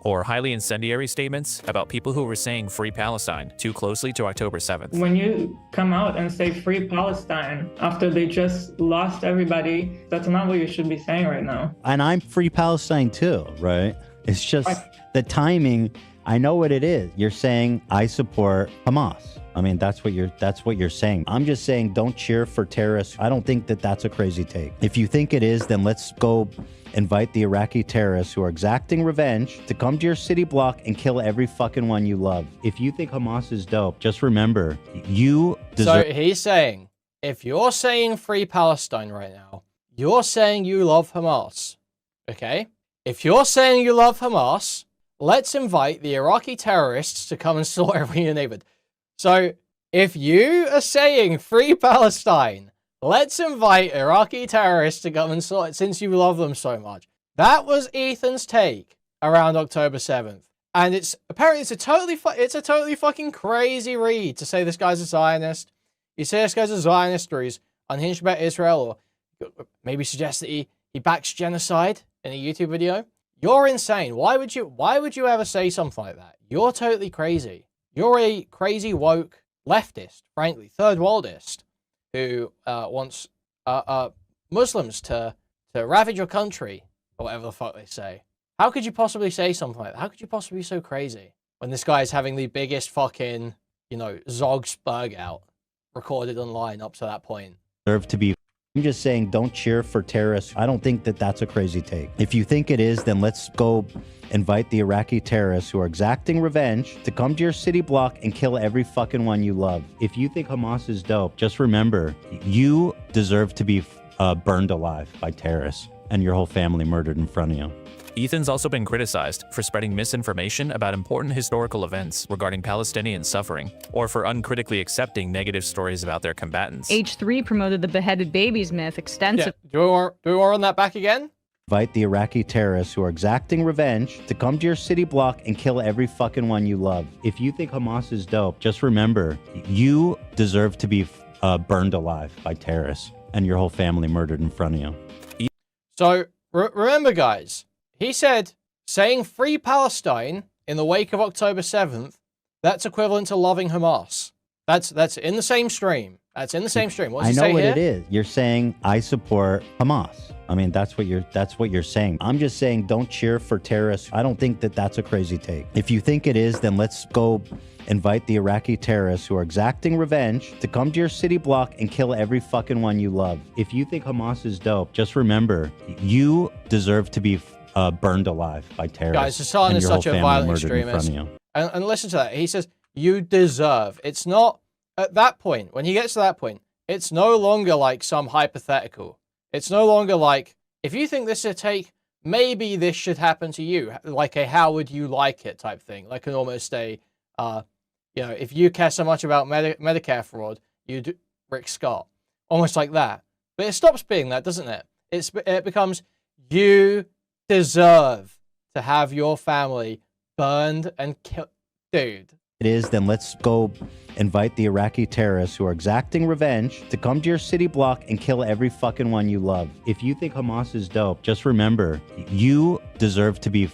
or highly incendiary statements about people who were saying free Palestine too closely to October 7th. When you come out and say free Palestine after they just lost everybody, that's not what you should be saying right now. And I'm free Palestine too, right? It's just the timing. I know what it is. You're saying I support Hamas. I mean, that's what you're saying. I'm just saying don't cheer for terrorists. I don't think that that's a crazy take. If you think it is, then let's go invite the Iraqi terrorists who are exacting revenge to come to your city block and kill every fucking one you love. If you think Hamas is dope, just remember, you deserve— So he's saying, if you're saying free Palestine right now, you're saying you love Hamas, okay? If you're saying you love Hamas, let's invite the Iraqi terrorists to come and slaughter every neighborhood. So if you are saying free Palestine, let's invite Iraqi terrorists to come and slaughter since you love them so much. That was Ethan's take around October 7th. And it's apparently it's a totally fucking crazy read to say this guy's a Zionist. You say this guy's a Zionist or he's unhinged about Israel, or maybe suggest that he backs genocide in a YouTube video. You're insane. Why would you ever say something like that? You're totally crazy. You're a crazy woke leftist, frankly, third worldist, who wants Muslims to ravage your country, or whatever the fuck they say. How could you possibly say something like that? How could you possibly be so crazy when this guy is having the biggest fucking, Zogsberg out recorded online up to that point? Deserve to be I'm just saying, don't cheer for terrorists. I don't think that that's a crazy take. If you think it is, then let's go invite the Iraqi terrorists who are exacting revenge to come to your city block and kill every fucking one you love. If you think Hamas is dope, just remember, you deserve to be burned alive by terrorists and your whole family murdered in front of you. Ethan's also been criticized for spreading misinformation about important historical events regarding Palestinian suffering, or for uncritically accepting negative stories about their combatants. H3 promoted the beheaded babies myth extensively. Yeah. Do we want to run that back again? Invite the Iraqi terrorists who are exacting revenge to come to your city block and kill every fucking one you love. If you think Hamas is dope, just remember, you deserve to be burned alive by terrorists and your whole family murdered in front of you. So, remember guys, he said saying free Palestine in the wake of October 7th, that's equivalent to loving Hamas. That's in the same stream. That's in the same stream. What's I he know say what here? it is. You're saying I support Hamas. I mean, that's what you're saying. I'm just saying, don't cheer for terrorists. I don't think that that's a crazy take. If you think it is, then let's go invite the Iraqi terrorists who are exacting revenge to come to your city block and kill every fucking one you love. If you think Hamas is dope, just remember, you deserve to be burned alive by terrorists. Guys, Hassan is such a violent extremist. And listen to that. He says, you deserve. It's not, at that point, when he gets to that point, it's no longer like some hypothetical. It's no longer like, if you think this is a take, maybe this should happen to you. Like a how would you like it type thing. Like an almost a, you know, if you care so much about Medicare fraud, you do Rick Scott. Almost like that. But it stops being that, doesn't it? It becomes, you deserve to have your family burned and killed. Dude. It is, then let's go invite the Iraqi terrorists who are exacting revenge to come to your city block and kill every fucking one you love. If you think Hamas is dope, just remember, you deserve to be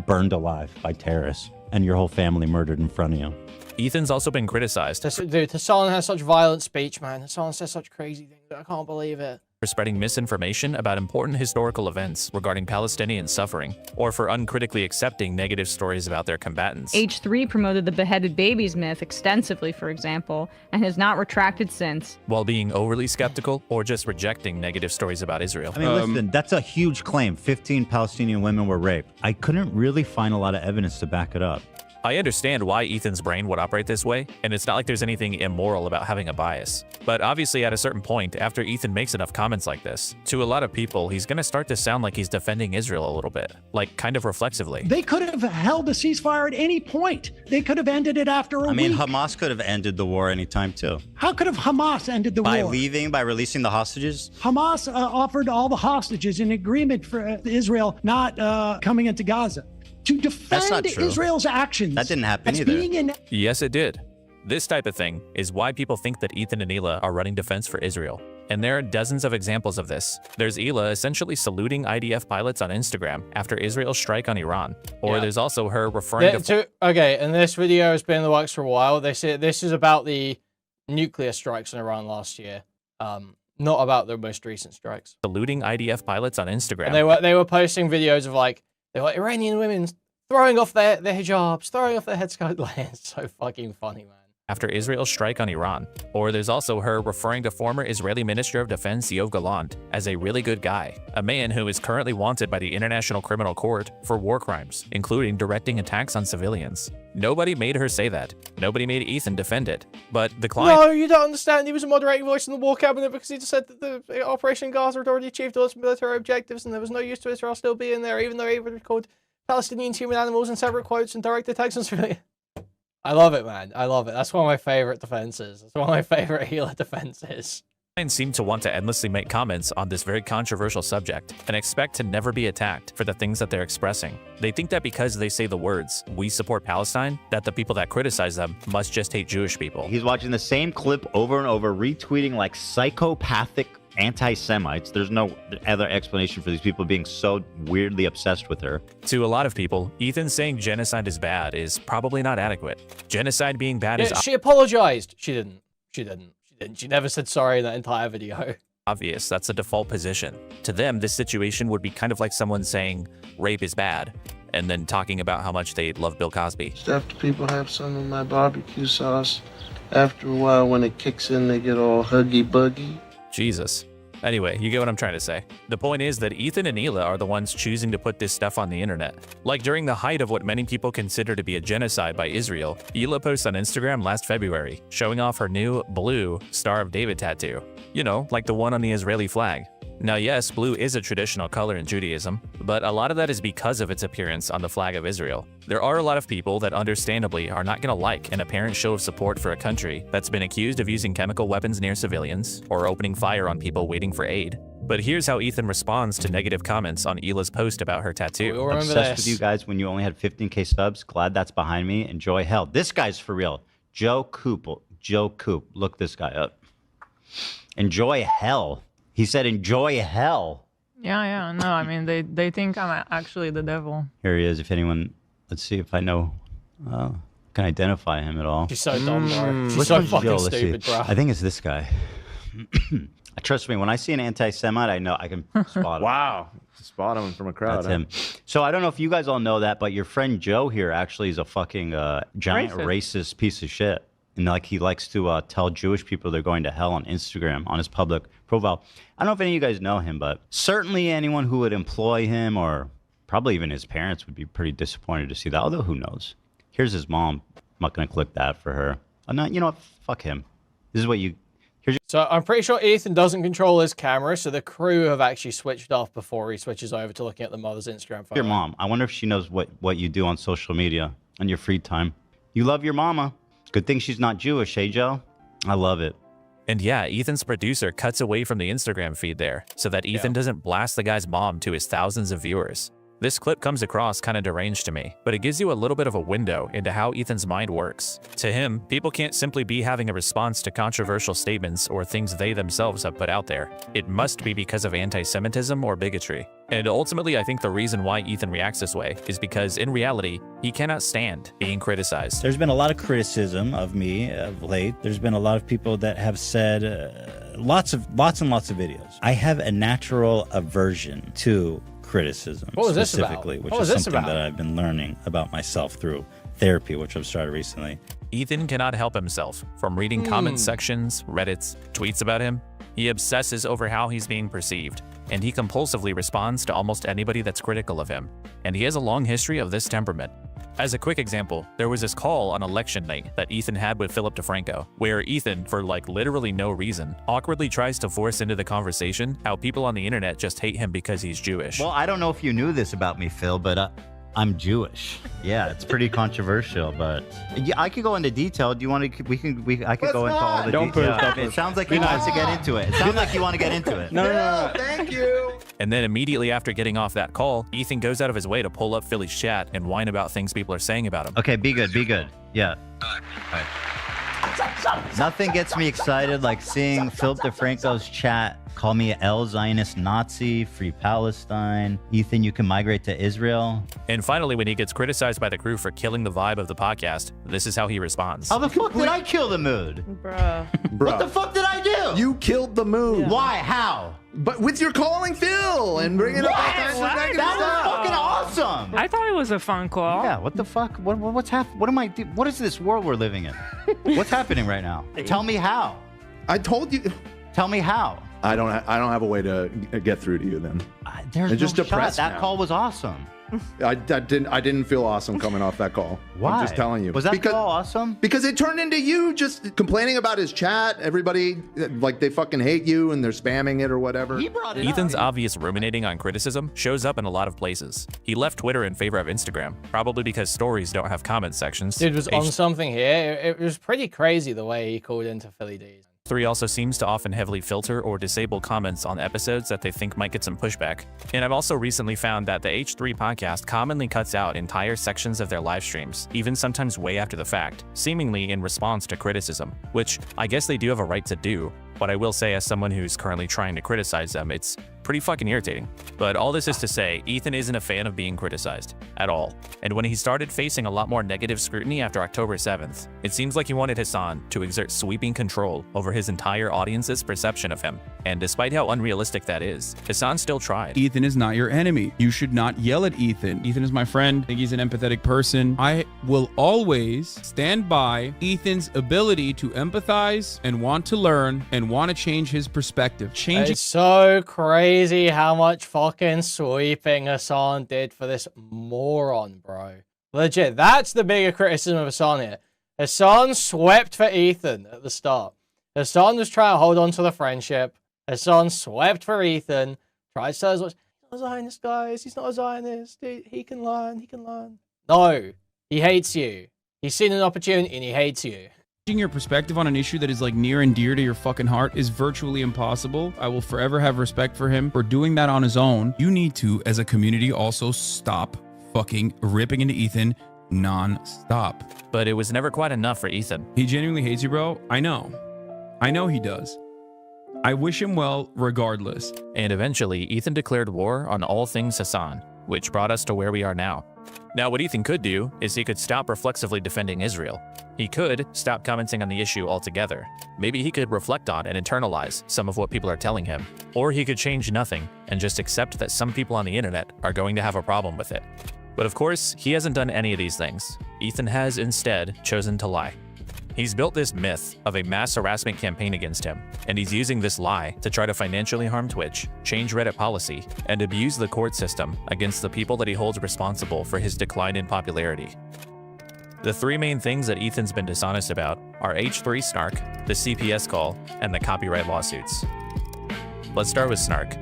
burned alive by terrorists and your whole family murdered in front of you. Ethan's also been criticized. Dude, Hassan has such violent speech, man. Hassan says such crazy things. I can't believe it. For spreading misinformation about important historical events regarding Palestinian suffering, or for uncritically accepting negative stories about their combatants. H3 promoted the beheaded babies myth extensively, for example, and has not retracted since. While being overly skeptical or just rejecting negative stories about Israel. I mean, listen, that's a huge claim. 15 Palestinian women were raped. I couldn't really find a lot of evidence to back it up. I understand why Ethan's brain would operate this way, and it's not like there's anything immoral about having a bias. But obviously at a certain point, after Ethan makes enough comments like this, to a lot of people, he's gonna start to sound like he's defending Israel a little bit, like kind of reflexively. They could have held a ceasefire at any point. They could have ended it after a week. I mean, Hamas could have ended the war anytime too. How could have Hamas ended the war? By leaving, by releasing the hostages? Hamas offered all the hostages in agreement for Israel not coming into Gaza. To defend Israel's actions. That didn't happen either. Yes, it did. This type of thing is why people think that Ethan and Hila are running defense for Israel. And there are dozens of examples of this. There's Hila essentially saluting IDF pilots on Instagram after Israel's strike on Iran. Or there's also her referring to... Okay, and this video has been in the works for a while. They say this is about the nuclear strikes in Iran last year. Not about the most recent strikes. Saluting IDF pilots on Instagram. And they were posting videos of like, they were Iranian women throwing off their hijabs, throwing off their headscarves. It's so fucking funny, man. After Israel's strike on Iran. Or there's also her referring to former Israeli Minister of Defense Yoav Gallant as a really good guy, a man who is currently wanted by the International Criminal Court for war crimes, including directing attacks on civilians. Nobody made her say that. Nobody made Ethan defend it. But the Klein... No, you don't understand. He was a moderating voice in the war cabinet because he just said that the Operation Gaza had already achieved all its military objectives and there was no use to Israel still being there, even though he would called Palestinians human animals in separate quotes and direct attacks on civilians. I love it, man. I love it. That's one of my favorite defenses. That's one of my favorite Hila defenses. Klein seem to want to endlessly make comments on this very controversial subject and expect to never be attacked for the things that they're expressing. They think that because they say the words, "We support Palestine," that the people that criticize them must just hate Jewish people. He's watching the same clip over and over, retweeting like psychopathic anti-Semites. There's no other explanation for these people being so weirdly obsessed with her. To a lot of people, Ethan saying genocide is bad is probably not adequate. Genocide being bad is... She apologized. She didn't. She never said sorry in that entire video. Obvious. That's the default position. To them, this situation would be kind of like someone saying rape is bad and then talking about how much they love Bill Cosby. After people have some of my barbecue sauce, after a while when it kicks in, they get all huggy-buggy. Jesus. Anyway, you get what I'm trying to say. The point is that Ethan and Hila are the ones choosing to put this stuff on the internet. Like during the height of what many people consider to be a genocide by Israel, Hila posted on Instagram last February, showing off her new blue Star of David tattoo. You know, like the one on the Israeli flag. Now yes, blue is a traditional color in Judaism, but a lot of that is because of its appearance on the flag of Israel. There are a lot of people that understandably are not going to like an apparent show of support for a country that's been accused of using chemical weapons near civilians or opening fire on people waiting for aid. But here's how Ethan responds to negative comments on Hila's post about her tattoo. Obsessed with you guys when you only had 15K subs. Glad that's behind me. Enjoy hell. This guy's for real. Joe Coop. Look this guy up. Enjoy hell. He said, enjoy hell. Yeah. No, I mean, they think I'm actually the devil. Here he is. If anyone, let's see if I know, can identify him at all. She's so dumb, bro. She's so fucking stupid, bro. I think it's this guy. Trust me, when I see an anti-Semite, I know I can spot him. Wow. Spot him from a crowd. That's him. So I don't know if you guys all know that, but your friend Joe here actually is a fucking giant racist piece of shit. And like he likes to tell Jewish people they're going to hell on Instagram on his public profile. I don't know if any of you guys know him, but certainly anyone who would employ him or probably even his parents would be pretty disappointed to see that. Although who knows? Here's his mom. I'm not going to click that for her. I'm not, you know what? Fuck him. This is what you... So I'm pretty sure Ethan doesn't control his camera, so the crew have actually switched off before he switches over to looking at the mother's Instagram photo. Your mom. I wonder if she knows what you do on social media on your free time. You love your mama. Good thing she's not Jewish, hey, Joe? I love it. And yeah, Ethan's producer cuts away from the Instagram feed there so that Ethan doesn't blast the guy's mom to his thousands of viewers. This clip comes across kind of deranged to me, but it gives you a little bit of a window into how Ethan's mind works. To him, people can't simply be having a response to controversial statements or things they themselves have put out there. It must be because of anti-Semitism or bigotry. And ultimately, I think the reason why Ethan reacts this way is because, in reality, he cannot stand being criticized. There's been a lot of criticism of me of late. There's been a lot of people that have said lots and lots of videos. I have a natural aversion to criticism, what was specifically, this which about? is something that I've been learning about myself through therapy, which I've started recently. Ethan cannot help himself from reading comment sections, Reddits, tweets about him. He obsesses over how he's being perceived, and he compulsively responds to almost anybody that's critical of him. And he has a long history of this temperament. As a quick example, there was this call on election night that Ethan had with Philip DeFranco, where Ethan, for like literally no reason, awkwardly tries to force into the conversation how people on the internet just hate him because he's Jewish. Well, I don't know if you knew this about me, Phil, but I'm Jewish. Yeah, it's pretty controversial, but yeah, I could go into detail. Do you want to? I could go into all the details. It sounds like he wants to get into it. It sounds like you want to get into it. No, thank you. And then immediately after getting off that call, Ethan goes out of his way to pull up Philly's chat and whine about things people are saying about him. Okay, be good. Yeah. Nothing gets me excited like seeing Philip DeFranco's chat call me El Zionist Nazi, free Palestine. Ethan, you can migrate to Israel. And finally, when he gets criticized by the crew for killing the vibe of the podcast, this is how he responds. How the fuck did I kill the mood? Bruh. What the fuck did I do? You killed the mood. Yeah. Why? How? But with your calling Phil and bringing up all kinds of negative That stuff. was fucking awesome. I thought it was a fun call. Yeah, what the fuck? What's happening? What am I doing? What is this world we're living in? What's happening right now? Tell me how. I told you. Tell me how. I don't have a way to get through to you then. There's I'm just no shot. depressed That now. call was awesome. I didn't feel awesome coming off that call. Why? I'm just telling you. Was that call awesome? Because it turned into you just complaining about his chat. Everybody, like, they fucking hate you and they're spamming it or whatever. He brought it Ethan's up. obvious ruminating on criticism shows up in a lot of places. He left Twitter in favor of Instagram, probably because stories don't have comment sections. Dude was on something here. It was pretty crazy the way he called into Philly D's. 3 also seems to often heavily filter or disable comments on episodes that they think might get some pushback. And I've also recently found that the H3 podcast commonly cuts out entire sections of their live streams, even sometimes way after the fact, seemingly in response to criticism, which I guess they do have a right to do. But I will say, as someone who's currently trying to criticize them, it's pretty fucking irritating. But all this is to say, Ethan isn't a fan of being criticized at all. And when he started facing a lot more negative scrutiny after October 7th, it seems like he wanted Hasan to exert sweeping control over his entire audience's perception of him. And despite how unrealistic that is, Hasan still tried. Ethan is not your enemy. You should not yell at Ethan. Ethan is my friend. I think he's an empathetic person. I will always stand by Ethan's ability to empathize and want to learn and and want to change his perspective. Changing It's so crazy how much fucking sweeping Hassan did for this moron, bro. Legit, that's the bigger criticism of Hassan here. Hassan swept for Ethan at the start. Hassan was trying to hold on to the friendship. Hassan swept for Ethan. Tried to tell us, he's not a Zionist, guys. He's not a Zionist. He can learn. He can learn. No, he hates you. He's seen an opportunity and he hates you. Changing your perspective on an issue that is like near and dear to your fucking heart is virtually impossible. I will forever have respect for him for doing that on his own. You need to, as a community, also stop fucking ripping into Ethan non-stop. But it was never quite enough for Ethan. He genuinely hates you, bro. I know he does. I wish him well regardless. And eventually, Ethan declared war on all things Hassan, which brought us to where we are now. Now, what Ethan could do is he could stop reflexively defending Israel. He could stop commenting on the issue altogether. Maybe he could reflect on and internalize some of what people are telling him. Or he could change nothing and just accept that some people on the internet are going to have a problem with it. But of course, he hasn't done any of these things. Ethan has instead chosen to lie. He's built this myth of a mass harassment campaign against him, and he's using this lie to try to financially harm Twitch, change Reddit policy, and abuse the court system against the people that he holds responsible for his decline in popularity. The three main things that Ethan's been dishonest about are H3 Snark, the CPS call, and the copyright lawsuits. Let's start with Snark.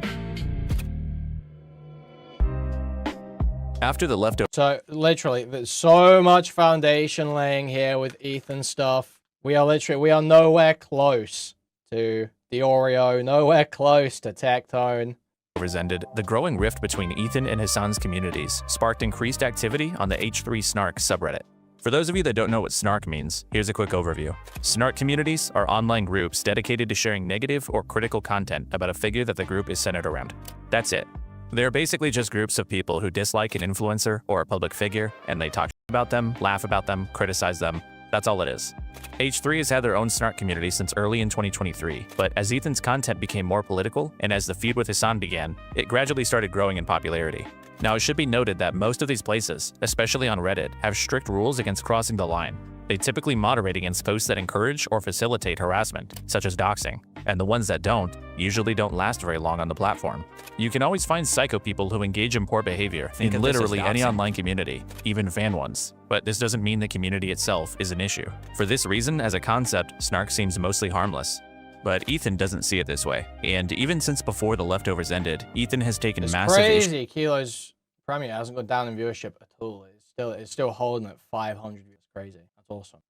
After the leftover... So, literally, there's so much foundation laying here with Ethan stuff. We are nowhere close to the Oreo, nowhere close to Tectone. Ended, the growing rift between Ethan and Hassan's communities sparked increased activity on the H3 Snark subreddit. For those of you that don't know what Snark means, here's a quick overview. Snark communities are online groups dedicated to sharing negative or critical content about a figure that the group is centered around. That's it. They're basically just groups of people who dislike an influencer or a public figure, and they talk about them, laugh about them, criticize them. That's all it is. H3 has had their own Snark community since early in 2023, but as Ethan's content became more political and as the feud with Hassan began, it gradually started growing in popularity. Now, it should be noted that most of these places, especially on Reddit, have strict rules against crossing the line. They typically moderate against posts that encourage or facilitate harassment, such as doxing, and the ones that don't usually don't last very long on the platform. You can always find psycho people who engage in poor behavior in literally any online community, even fan ones. But this doesn't mean the community itself is an issue. For this reason, as a concept, Snark seems mostly harmless. But Ethan doesn't see it this way, and even since before the leftovers ended, Ethan has taken massive... It's crazy, Kilo's premiere hasn't gone down in viewership at all. It's still holding at 500 views. Crazy. That's awesome.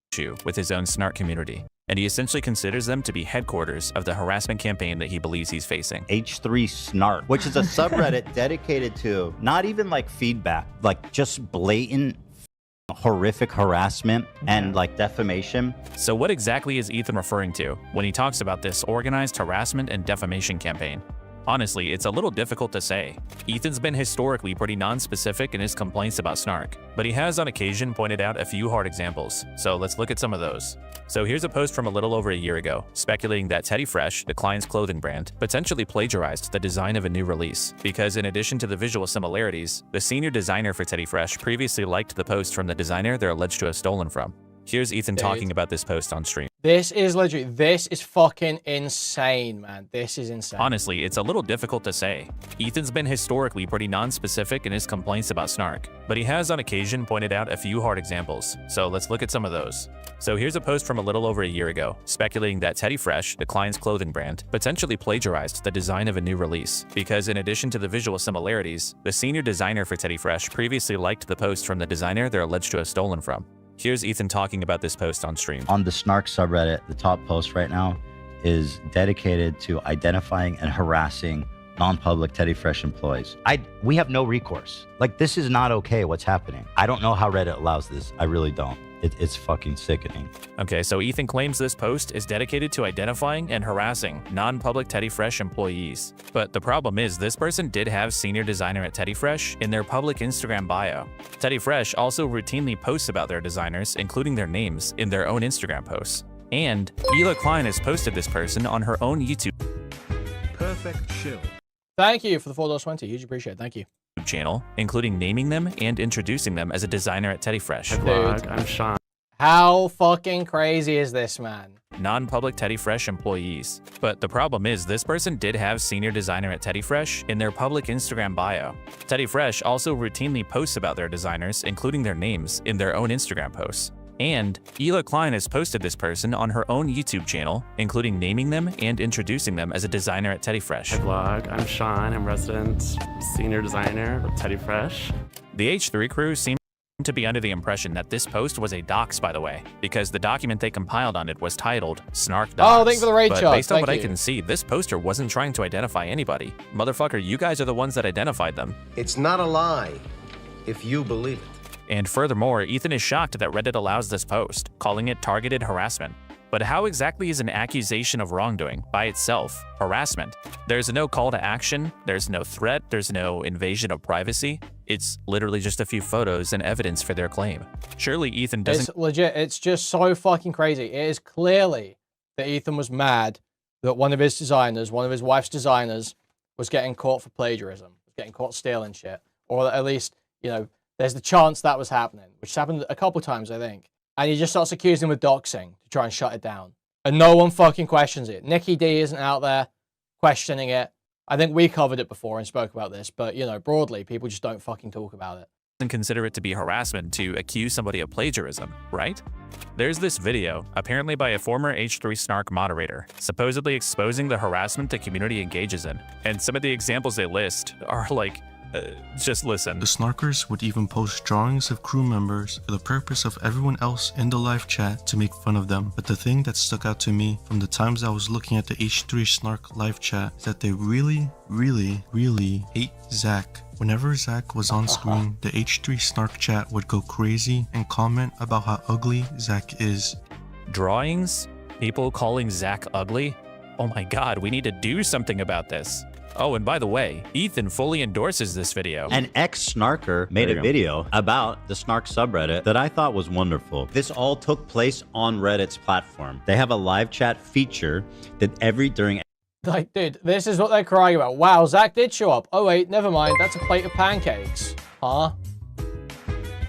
With his own Snark community, and he essentially considers them to be headquarters of the harassment campaign that he believes he's facing. H3 Snark, which is a subreddit dedicated to not even like feedback, like just blatant horrific harassment and like defamation. So what exactly is Ethan referring to when he talks about this organized harassment and defamation campaign? Honestly, it's a little difficult to say. Ethan's been historically pretty non-specific in his complaints about Snark, but he has on occasion pointed out a few hard examples, so let's look at some of those. So here's a post from a little over a year ago, speculating that Teddy Fresh, the Klein's clothing brand, potentially plagiarized the design of a new release, because in addition to the visual similarities, the senior designer for Teddy Fresh previously liked the post from the designer they're alleged to have stolen from. Here's Ethan talking about this post on stream. This is fucking insane, man. This is insane. Honestly, it's a little difficult to say. Ethan's been historically pretty non-specific in his complaints about Snark, but he has on occasion pointed out a few hard examples, so let's look at some of those. So here's a post from a little over a year ago, speculating that Teddy Fresh, the Klein's clothing brand, potentially plagiarized the design of a new release, because in addition to the visual similarities, the senior designer for Teddy Fresh previously liked the post from the designer they're alleged to have stolen from. Here's Ethan talking about this post on stream. On the Snark subreddit, the top post right now is dedicated to identifying and harassing non-public Teddy Fresh employees. We have no recourse. Like, this is not okay what's happening. I don't know how Reddit allows this. I really don't. It's fucking sickening. Okay, so Ethan claims this post is dedicated to identifying and harassing non-public Teddy Fresh employees. But the problem is, this person did have senior designer at Teddy Fresh in their public Instagram bio. Teddy Fresh also routinely posts about their designers, including their names, in their own Instagram posts. And Klein has posted this person on her own YouTube Perfect chill. Thank you for the $4.20. Huge appreciate it. Thank you. channel, including naming them and introducing them as a designer at Teddy Fresh. Vlog, I'm Sean. How fucking crazy is this, man? non-public Teddy Fresh employees. But the problem is this person did have senior designer at Teddy Fresh in their public Instagram bio. Teddy Fresh also routinely posts about their designers, including their names, in their own Instagram posts. And Klein has posted this person on her own YouTube channel, including naming them and introducing them as a designer at Teddy Fresh. Hi vlog, I'm Sean, I'm resident senior designer of Teddy Fresh. The H3 crew seemed to be under the impression that this post was a dox, by the way, because the document they compiled on it was titled Snark Docs. Oh, thank you for the raid But shot. based on Thank what I you. can see, this poster wasn't trying to identify anybody. Motherfucker, you guys are the ones that identified them. It's not a lie if you believe it. And furthermore, Ethan is shocked that Reddit allows this post, calling it targeted harassment. But how exactly is an accusation of wrongdoing by itself harassment? There's no call to action, there's no threat, there's no invasion of privacy. It's literally just a few photos and evidence for their claim. Surely Ethan doesn't— It's legit. It's just so fucking crazy. It is clearly that Ethan was mad that one of his designers, one of his wife's designers, was getting caught for plagiarism, was getting caught stealing shit. Or at least, you know, there's the chance that was happening, which happened a couple times, I think. And he just starts accusing him of doxing to try and shut it down. And no one fucking questions it. Nikki D isn't out there questioning it. I think we covered it before and spoke about this, but, you know, broadly, people just don't fucking talk about it. consider it to be harassment to accuse somebody of plagiarism, right? There's this video, apparently by a former H3 Snark moderator, supposedly exposing the harassment the community engages in. And some of the examples they list are like, just listen. The Snarkers would even post drawings of crew members for the purpose of everyone else in the live chat to make fun of them. But the thing that stuck out to me from the times I was looking at the H3 Snark live chat is that they really hate Zach. Whenever Zach was on screen, the H3 Snark chat would go crazy and comment about how ugly Zach is. Drawings? People calling Zach ugly? Oh my god, we need to do something about this. Oh, and by the way, Ethan fully endorses this video. An ex-Snarker made a video about the Snark subreddit that I thought was wonderful. This all took place on Reddit's platform. They have a live chat feature that during Like, dude, this is what they're crying about. Wow, Zach did show up. Oh wait, never mind. That's a plate of pancakes. Huh?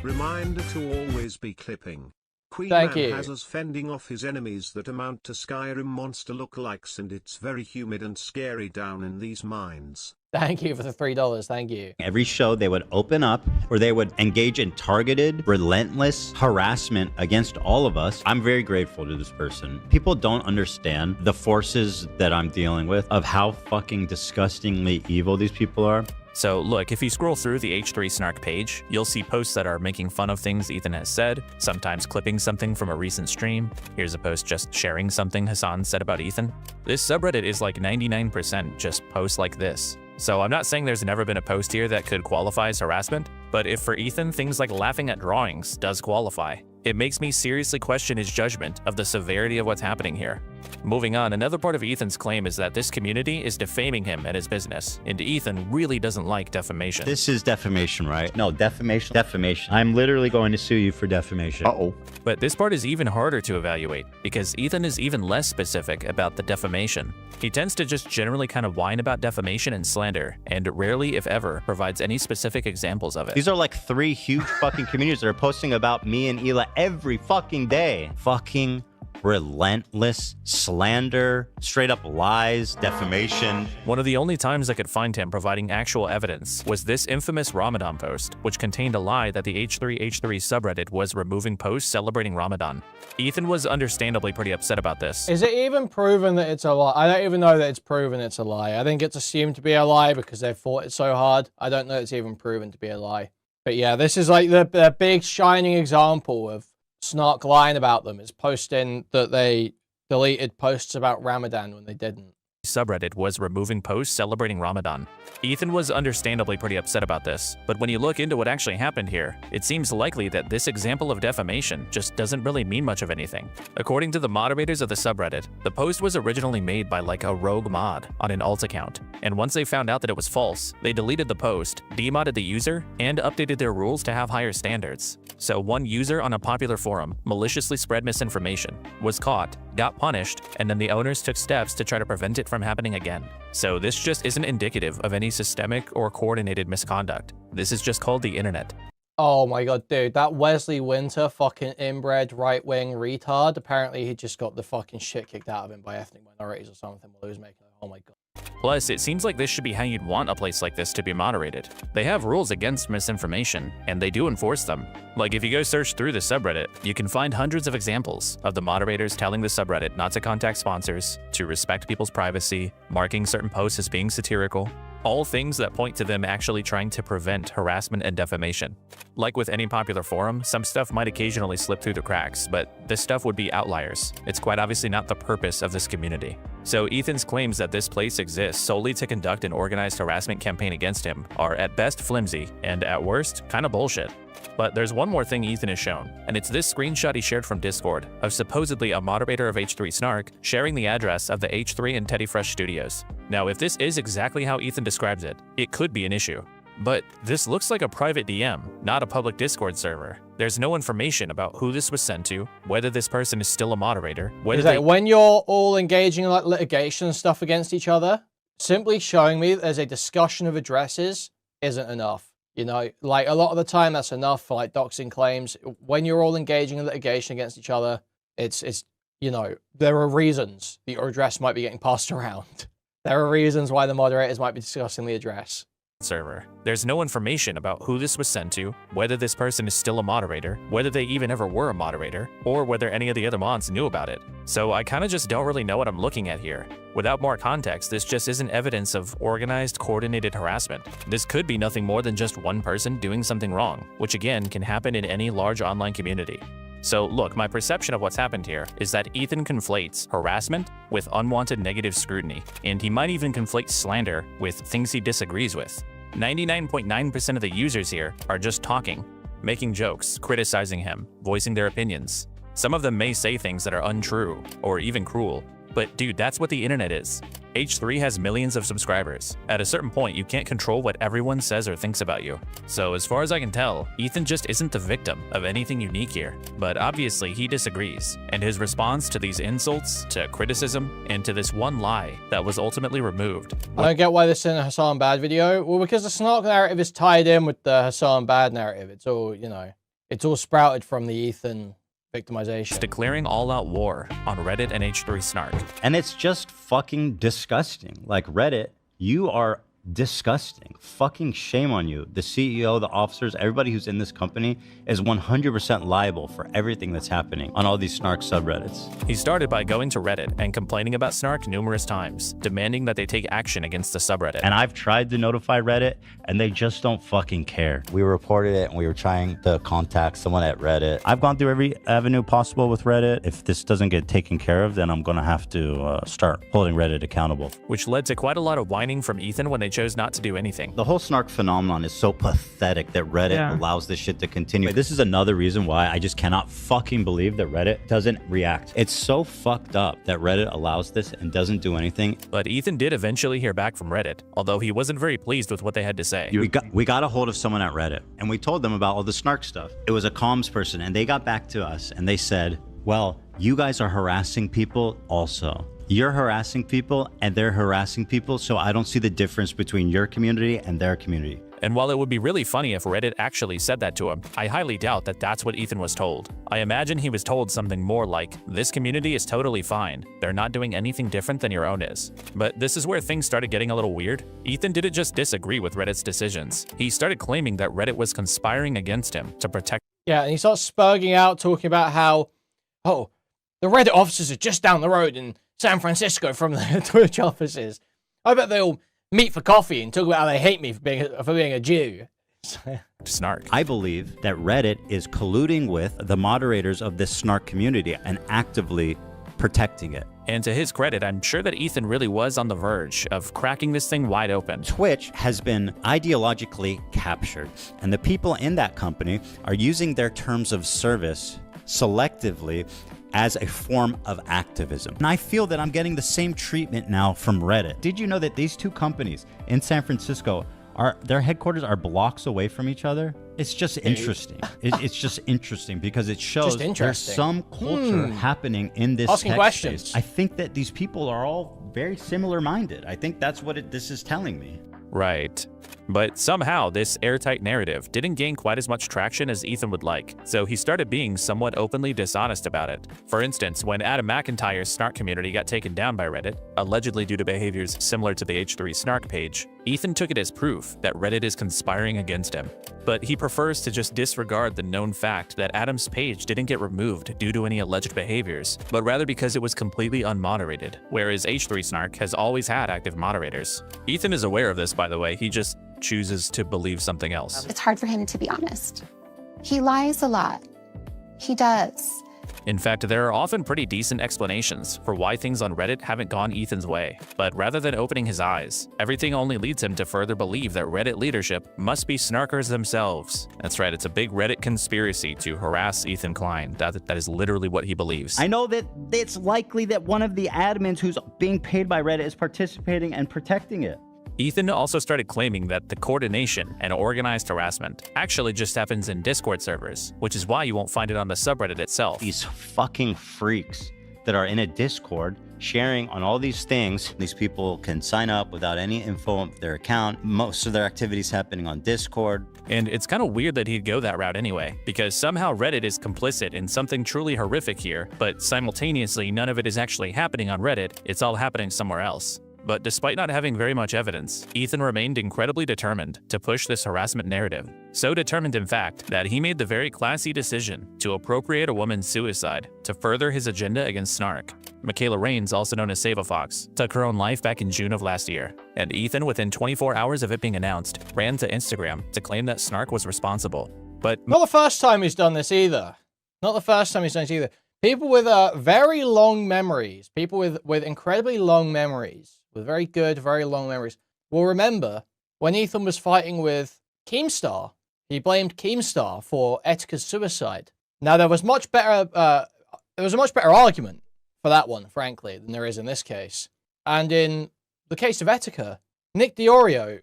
Reminder to always be clipping. Thank you. Kuihman has us fending off his enemies that amount to Skyrim monster lookalikes, and it's very humid and scary down in these mines. Thank you for the $3. Thank you. every show they would open up or they would engage in targeted, relentless harassment against all of us. I'm very grateful to this person. People don't understand the forces that I'm dealing with of how fucking disgustingly evil these people are. So look, if you scroll through the H3 Snark page, you'll see posts that are making fun of things Ethan has said, sometimes clipping something from a recent stream. Here's a post just sharing something Hasan said about Ethan. This subreddit is like 99% just posts like this. So I'm not saying there's never been a post here that could qualify as harassment, but if for Ethan things like laughing at drawings does qualify, it makes me seriously question his judgment of the severity of what's happening here. Moving on, another part of Ethan's claim is that this community is defaming him and his business, and Ethan really doesn't like defamation. This is defamation, right? No, defamation. Defamation. I'm literally going to sue you for defamation. Uh-oh. But this part is even harder to evaluate, because Ethan is even less specific about the defamation. He tends to just generally kind of whine about defamation and slander, and rarely, if ever, provides any specific examples of it. These are like 3 huge fucking communities that are posting about me and Hila every fucking day. Fucking relentless slander, straight up lies, defamation. One of the only times I could find him providing actual evidence was this infamous Ramadan post, which contained a lie that the H3 subreddit was removing posts celebrating Ramadan. Ethan was understandably pretty upset about this. Is it even proven that it's a lie? I don't even know that it's proven it's a lie. I think it's assumed to be a lie because they've fought it so hard. I don't know it's even proven to be a lie. But yeah, this is like the big shining example of Snark lying about them. Is posting that they deleted posts about Ramadan when they didn't. Subreddit was removing posts celebrating Ramadan. Ethan was understandably pretty upset about this, but when you look into what actually happened here, it seems likely that this example of defamation just doesn't really mean much of anything. According to the moderators of the subreddit, the post was originally made by like a rogue mod on an alt account, and once they found out that it was false, they deleted the post, demodded the user, and updated their rules to have higher standards. So one user on a popular forum maliciously spread misinformation, was caught, got punished, and then the owners took steps to try to prevent it from happening again. So this just isn't indicative of any systemic or coordinated misconduct. This is just called the internet. Oh my god, dude, that Wesley Winter fucking inbred right-wing retard. Apparently he just got the fucking shit kicked out of him by ethnic minorities or something while he was making it. Oh my god. Plus, it seems like this should be how you'd want a place like this to be moderated. They have rules against misinformation, and they do enforce them. Like if you go search through the subreddit, you can find hundreds of examples of the moderators telling the subreddit not to contact sponsors, to respect people's privacy, marking certain posts as being satirical, all things that point to them actually trying to prevent harassment and defamation. Like with any popular forum, some stuff might occasionally slip through the cracks, but this stuff would be outliers. It's quite obviously not the purpose of this community. So Ethan's claims that this place exists solely to conduct an organized harassment campaign against him are at best flimsy, and at worst, kinda bullshit. But there's one more thing Ethan has shown, and it's this screenshot he shared from Discord of supposedly a moderator of H3 Snark sharing the address of the H3 and Teddy Fresh studios. Now, if this is exactly how Ethan describes it, it could be an issue. But this looks like a private DM, not a public Discord server. There's no information about who this was sent to, whether this person is still a moderator, whether It's like when you're all engaging in like litigation and stuff against each other, simply showing me that there's a discussion of addresses isn't enough. You know, like a lot of the time that's enough for like doxing claims. When you're all engaging in litigation against each other, it's you know, there are reasons that your address might be getting passed around. There are reasons why the moderators might be discussing the address. Server. There's no information about who this was sent to, whether this person is still a moderator, whether they even ever were a moderator, or whether any of the other mods knew about it. So I kinda just don't really know what I'm looking at here. Without more context, this just isn't evidence of organized, coordinated harassment. This could be nothing more than just one person doing something wrong, which again can happen in any large online community. So look, my perception of what's happened here is that Ethan conflates harassment with unwanted negative scrutiny, and he might even conflate slander with things he disagrees with. 99.9% of the users here are just talking, making jokes, criticizing him, voicing their opinions. Some of them may say things that are untrue or even cruel, but dude, that's what the internet is. H3 has millions of subscribers. At a certain point, you can't control what everyone says or thinks about you. So as far as I can tell, Ethan just isn't the victim of anything unique here. But obviously he disagrees, and his response to these insults, to criticism, and to this one lie that was ultimately removed. I don't get why this is in a Hassan Bad video. Well, because the Snark narrative is tied in with the Hassan Bad narrative. It's all, you know, it's all sprouted from the Ethan victimization. Declaring all-out war on Reddit and H3 Snark. And it's just fucking disgusting. Like Reddit, you are disgusting. Fucking shame on you. The CEO, the officers, everybody who's in this company is 100% liable for everything that's happening on all these Snark subreddits. He started by going to Reddit and complaining about Snark numerous times, demanding that they take action against the subreddit. And I've tried to notify Reddit, and they just don't fucking care. We reported it, and we were trying to contact someone at Reddit. I've gone through every avenue possible with Reddit. If this doesn't get taken care of, then I'm gonna have to start holding Reddit accountable. Which led to quite a lot of whining from Ethan when they chose not to do anything. The whole Snark phenomenon is so pathetic that Reddit allows this shit to continue. This is another reason why I just cannot fucking believe that Reddit doesn't react. It's so fucked up that Reddit allows this and doesn't do anything. But Ethan did eventually hear back from Reddit, although he wasn't very pleased with what they had to say. We got a hold of someone at Reddit, and we told them about all the Snark stuff. It was a comms person, and they got back to us, and they said, well, you guys are harassing people also. You're harassing people and they're harassing people, so I don't see the difference between your community and their community. And while it would be really funny if Reddit actually said that to him, I highly doubt that that's what Ethan was told. I imagine he was told something more like, this community is totally fine. They're not doing anything different than your own is. But this is where things started getting a little weird. Ethan didn't just disagree with Reddit's decisions. He started claiming that Reddit was conspiring against him to protect. Yeah, and he starts spurging out, talking about how, oh, the Reddit offices are just down the road in San Francisco from the Twitch offices. I bet they'll meet for coffee and talk about how they hate me for being a Jew. Snark. I believe that Reddit is colluding with the moderators of this Snark community and actively protecting it. And to his credit, I'm sure that Ethan really was on the verge of cracking this thing wide open. Twitch has been ideologically captured, and the people in that company are using their terms of service selectively as a form of activism. And I feel that I'm getting the same treatment now from Reddit. Did you know that these two companies in San Francisco, their headquarters are blocks away from each other? It's just interesting. It's just interesting because it shows there's some culture happening in this Asking tech questions. space. I think that these people are all very similar minded. I think that's what this is telling me. Right. But somehow, this airtight narrative didn't gain quite as much traction as Ethan would like, so he started being somewhat openly dishonest about it. For instance, when Adam McIntyre's Snark community got taken down by Reddit, allegedly due to behaviors similar to the H3 Snark page, Ethan took it as proof that Reddit is conspiring against him. But he prefers to just disregard the known fact that Adam's page didn't get removed due to any alleged behaviors, but rather because it was completely unmoderated, whereas H3 Snark has always had active moderators. Ethan is aware of this, by the way, he just chooses to believe something else. It's hard for him to be honest. He lies a lot. He does. In fact, there are often pretty decent explanations for why things on Reddit haven't gone Ethan's way, but rather than opening his eyes, everything only leads him to further believe that Reddit leadership must be Snarkers themselves. That's right, it's a big Reddit conspiracy to harass Ethan Klein. That is literally what he believes. I know that it's likely that one of the admins who's being paid by Reddit is participating and protecting it. Ethan also started claiming that the coordination and organized harassment actually just happens in Discord servers, which is why you won't find it on the subreddit itself. These fucking freaks that are in a Discord sharing on all these things. These people can sign up without any info of their account. Most of their activities happening on Discord. And it's kind of weird that he'd go that route anyway, because somehow Reddit is complicit in something truly horrific here, but simultaneously none of it is actually happening on Reddit, it's all happening somewhere else. But despite not having very much evidence, Ethan remained incredibly determined to push this harassment narrative. So determined, in fact, that he made the very classy decision to appropriate a woman's suicide to further his agenda against Snark. Michaela Raines, also known as Save-A-Fox, took her own life back in June of last year, and Ethan, within 24 hours of it being announced, ran to Instagram to claim that Snark was responsible. But not the first time he's done this either. Not the first time he's done this either. People with very long memories, people with incredibly long memories, with very good, very long memories, will remember when Ethan was fighting with Keemstar. He blamed Keemstar for Etika's suicide. Now there was a much better argument for that one, frankly, than there is in this case. And in the case of Etika, Nick Diorio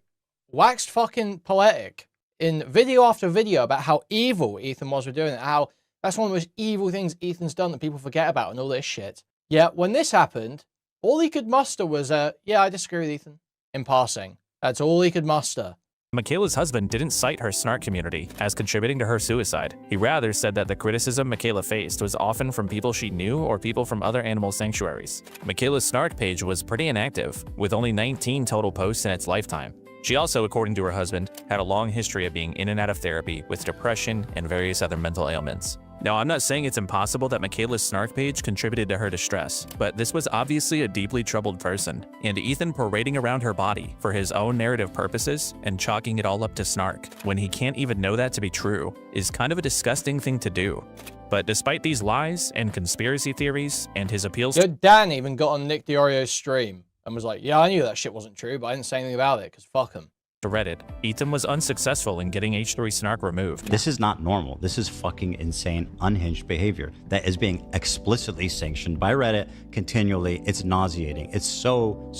waxed fucking poetic in video after video about how evil Ethan was for doing it, how that's one of the most evil things Ethan's done that people forget about and all this shit. Yet when this happened, all he could muster was, yeah, I disagree with Ethan, in passing. That's all he could muster. Michaela's husband didn't cite her Snark community as contributing to her suicide. He rather said that the criticism Michaela faced was often from people she knew or people from other animal sanctuaries. Michaela's Snark page was pretty inactive, with only 19 total posts in its lifetime. She also, according to her husband, had a long history of being in and out of therapy with depression and various other mental ailments. Now, I'm not saying it's impossible that Michaela's Snark page contributed to her distress, but this was obviously a deeply troubled person, and Ethan parading around her body for his own narrative purposes and chalking it all up to Snark, when he can't even know that to be true, is kind of a disgusting thing to do. But despite these lies and conspiracy theories and his appeals— Dan even got on Nick Diorio's stream and was like, yeah, I knew that shit wasn't true, but I didn't say anything about it, because fuck him. to Reddit, Ethan was unsuccessful in getting H3 Snark removed. This is not normal. This is fucking insane, unhinged behavior that is being explicitly sanctioned by Reddit continually. It's nauseating. It's so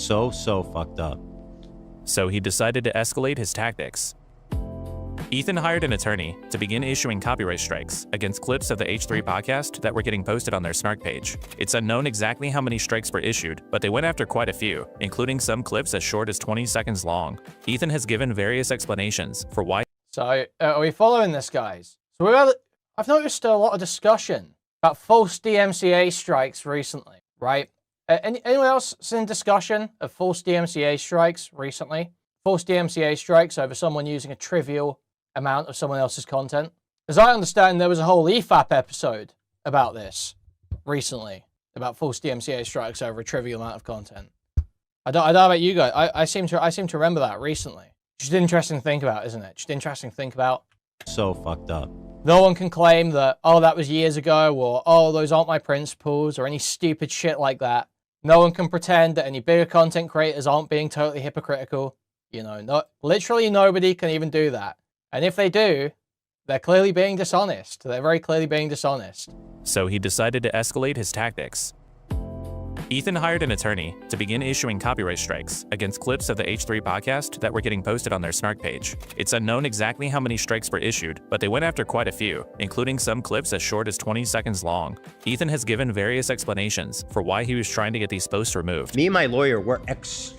fucked up. So he decided to escalate his tactics. Ethan hired an attorney to begin issuing copyright strikes against clips of the H3 podcast that were getting posted on their Snark page. It's unknown exactly how many strikes were issued, but they went after quite a few, including some clips as short as 20 seconds long. Ethan has given various explanations for why— So, are we following this, guys? So I've noticed a lot of discussion about false DMCA strikes recently, right? Anyone else seen discussion of false DMCA strikes recently? False DMCA strikes over someone using a trivial amount of someone else's content. As I understand, there was a whole EFAP episode about this recently, about false DMCA strikes over a trivial amount of content. I don't know about you guys. I seem to remember that recently. Just interesting to think about, isn't it? Just interesting to think about. So fucked up. No one can claim that, oh, that was years ago, or, oh, those aren't my principles, or any stupid shit like that. No one can pretend that any bigger content creators aren't being totally hypocritical. You know, literally nobody can even do that. And if they do, they're clearly being dishonest. They're very clearly being dishonest. So he decided to escalate his tactics. Ethan hired an attorney to begin issuing copyright strikes against clips of the H3 podcast that were getting posted on their Snark page. It's unknown exactly how many strikes were issued, but they went after quite a few, including some clips as short as 20 seconds long. Ethan has given various explanations for why he was trying to get these posts removed. Me and my lawyer were extremely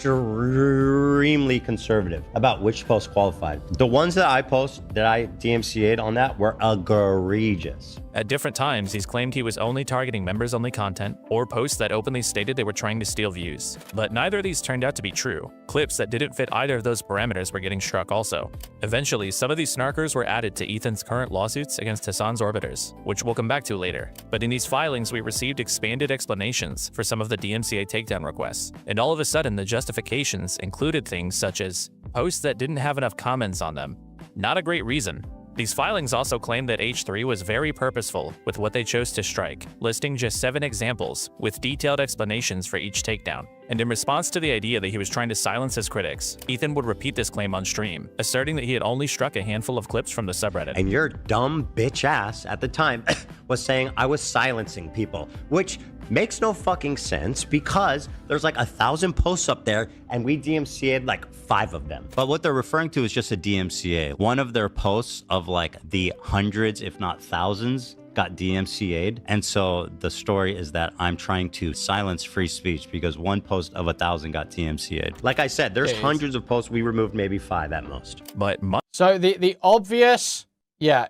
conservative about which posts qualified. The ones that I post that I DMCA'd on that were egregious. At different times, he's claimed he was only targeting members-only content or posts that openly stated they were trying to steal views. But neither of these turned out to be true. Clips that didn't fit either of those parameters were getting struck also. Eventually, some of these snarkers were added to Ethan's current lawsuits against Hassan's orbiters, which we'll come back to later. But in these filings, we received expanded explanations for some of the DMCA takedown requests. And all of a sudden, the justifications included things such as posts that didn't have enough comments on them. Not a great reason. These filings also claim that H3 was very purposeful with what they chose to strike, listing just 7 examples with detailed explanations for each takedown. And in response to the idea that he was trying to silence his critics, Ethan would repeat this claim on stream, asserting that he had only struck a handful of clips from the subreddit. And your dumb bitch ass at the time was saying I was silencing people, which makes no fucking sense because there's like 1,000 posts up there and we DMCA'd like 5 of them. But what they're referring to is just a DMCA. One of their posts of like the hundreds, if not thousands, got DMCA'd. And so the story is that I'm trying to silence free speech because one post of 1,000 got DMCA'd. Like I said, there's hundreds of posts. We removed maybe 5 at most. But so the obvious, yeah.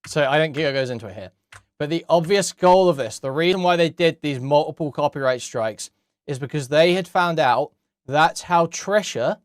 So I think Giga goes into it here. But the obvious goal of this, the reason why they did these multiple copyright strikes is because they had found out that's how Trisha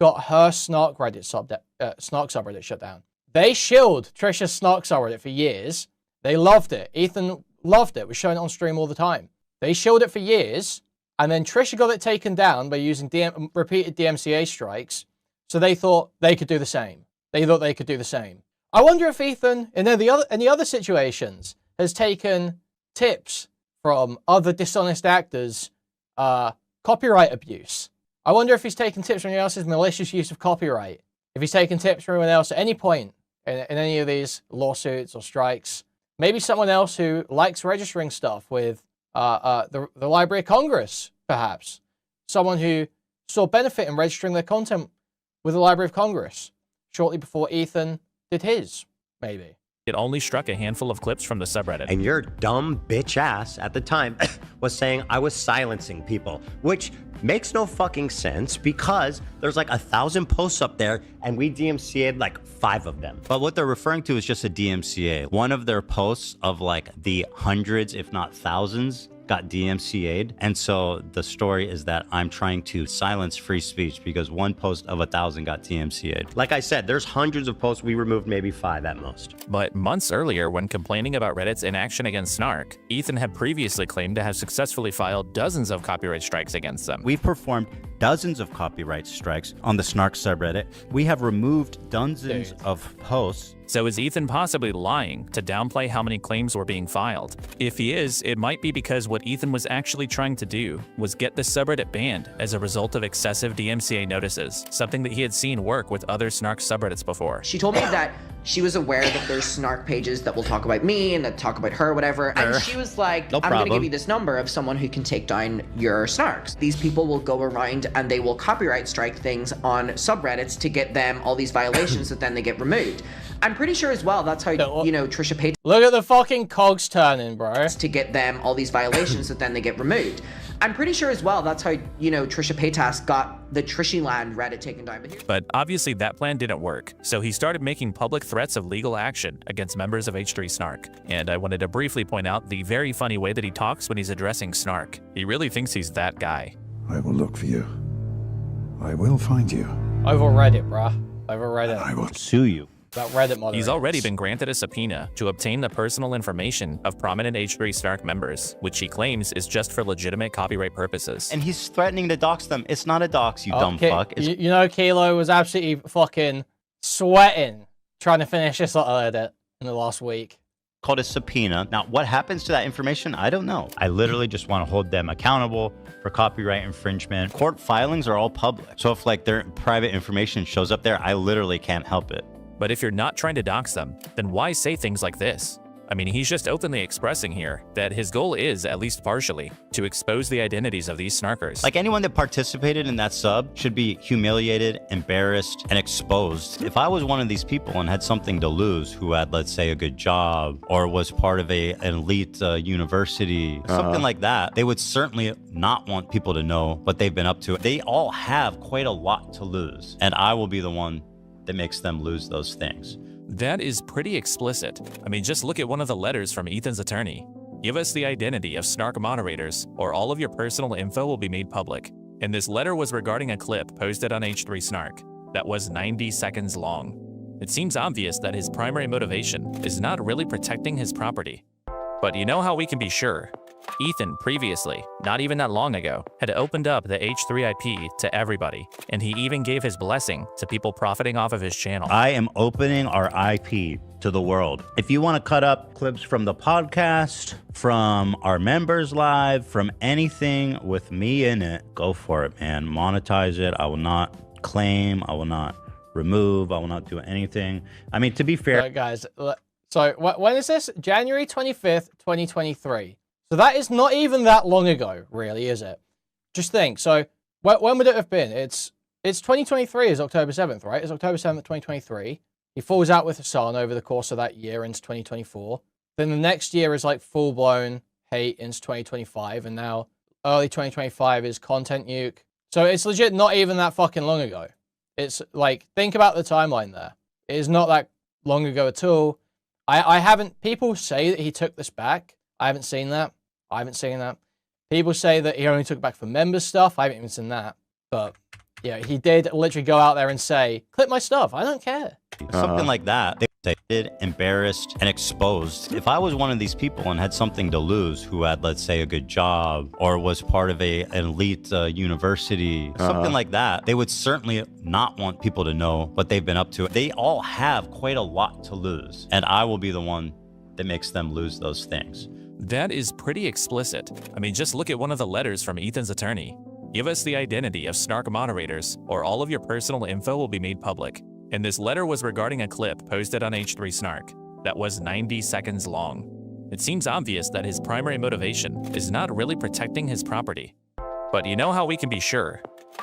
got her Snark Reddit Snark subreddit shut down. They shilled Trisha's Snark subreddit for years. They loved it. Ethan loved it. Was showing it on stream all the time. They shilled it for years, and then Trisha got it taken down by using repeated DMCA strikes. So they thought they could do the same. I wonder if Ethan, in any other situations, has taken tips from other dishonest actors' copyright abuse. I wonder if he's taken tips from anyone else's malicious use of copyright. If he's taken tips from anyone else at any point in any of these lawsuits or strikes. Maybe someone else who likes registering stuff with the Library of Congress, perhaps. Someone who saw benefit in registering their content with the Library of Congress shortly before Ethan did his, maybe. It only struck a handful of clips from the subreddit. And your dumb bitch ass at the time was saying I was silencing people, which makes no fucking sense because there's like 1,000 posts up there and we DMCA'd like 5 of them. But what they're referring to is just a DMCA. One of their posts of like the hundreds, if not thousands, got DMCA'd. And so the story is that I'm trying to silence free speech because one post of 1,000 got DMCA'd. Like I said, there's hundreds of posts. We removed maybe 5 at most. But months earlier, when complaining about Reddit's inaction against Snark, Ethan had previously claimed to have successfully filed dozens of copyright strikes against them. We've performed dozens of copyright strikes on the Snark subreddit. We have removed dozens of posts. So is Ethan possibly lying to downplay how many claims were being filed? If he is, it might be because what Ethan was actually trying to do was get the subreddit banned as a result of excessive DMCA notices, something that he had seen work with other Snark subreddits before. She told me that she was aware that there's Snark pages that will talk about me and that talk about her, whatever. And she was like, I'm gonna give you this number of someone who can take down your Snarks. These people will go around and they will copyright strike things on subreddits to get them all these violations that then they get removed. I'm pretty sure as well that's how, you know, Trisha Paytas... Look at the fucking cogs turning, bro. ...to get them all these violations that then they get removed. I'm pretty sure as well that's how, you know, Trisha Paytas got the Trishyland Reddit taken down. But obviously that plan didn't work, so he started making public threats of legal action against members of H3 Snark. And I wanted to briefly point out the very funny way that he talks when he's addressing Snark. He really thinks he's that guy. I will look for you. I will find you. Over Reddit, bruh. Over Reddit. I will sue you. About Reddit moderators. He's already been granted a subpoena to obtain the personal information of prominent H3 Snark members, which he claims is just for legitimate copyright purposes. And he's threatening to dox them. It's not a dox, you dumb fuck. You know, Kilo was absolutely fucking sweating trying to finish this little edit in the last week. Called a subpoena. Now, what happens to that information? I don't know. I literally just want to hold them accountable for copyright infringement. Court filings are all public. So if like their private information shows up there, I literally can't help it. But if you're not trying to dox them, then why say things like this? I mean, he's just openly expressing here that his goal is, at least partially, to expose the identities of these snarkers. Like anyone that participated in that sub should be humiliated, embarrassed, and exposed. If I was one of these people and had something to lose, who had, let's say, a good job or was part of an elite university, something like that, they would certainly not want people to know what they've been up to. They all have quite a lot to lose, and I will be the one that makes them lose those things. That is pretty explicit. I mean, just look at one of the letters from Ethan's attorney. Give us the identity of Snark moderators, or all of your personal info will be made public. And this letter was regarding a clip posted on H3 Snark that was 90 seconds long. It seems obvious that his primary motivation is not really protecting his property. But you know how we can be sure? Ethan previously, not even that long ago, had opened up the H3 IP to everybody, and he even gave his blessing to people profiting off of his channel. I am opening our IP to the world. If you want to cut up clips from the podcast, from our members live, from anything with me in it, go for it, man. Monetize it. I will not claim. I will not remove. I will not do anything. I mean, to be fair. Right, guys, so when is this? January 25th, 2023. So that is not even that long ago, really, is it? Just think. So when would it have been? It's 2023 is October 7th, right? It's October 7th, 2023. He falls out with Hasan over the course of that year into 2024. Then the next year is like full-blown hate into 2025. And now early 2025 is content nuke. So it's legit not even that fucking long ago. It's like, think about the timeline there. It is not that long ago at all. I haven't, people say that he took this back. I haven't seen that. I haven't seen that. People say that he only took it back for members stuff. I haven't even seen that. But yeah, he did literally go out there and say, clip my stuff. I don't care. Something like that. They did embarrassed and exposed. If I was one of these people and had something to lose, who had, let's say, a good job or was part of an elite university, something like that, they would certainly not want people to know what they've been up to. They all have quite a lot to lose, and I will be the one that makes them lose those things. That is pretty explicit. I mean, just look at one of the letters from Ethan's attorney. Give us the identity of Snark moderators, or all of your personal info will be made public. And this letter was regarding a clip posted on H3 Snark that was 90 seconds long. It seems obvious that his primary motivation is not really protecting his property. But you know how we can be sure?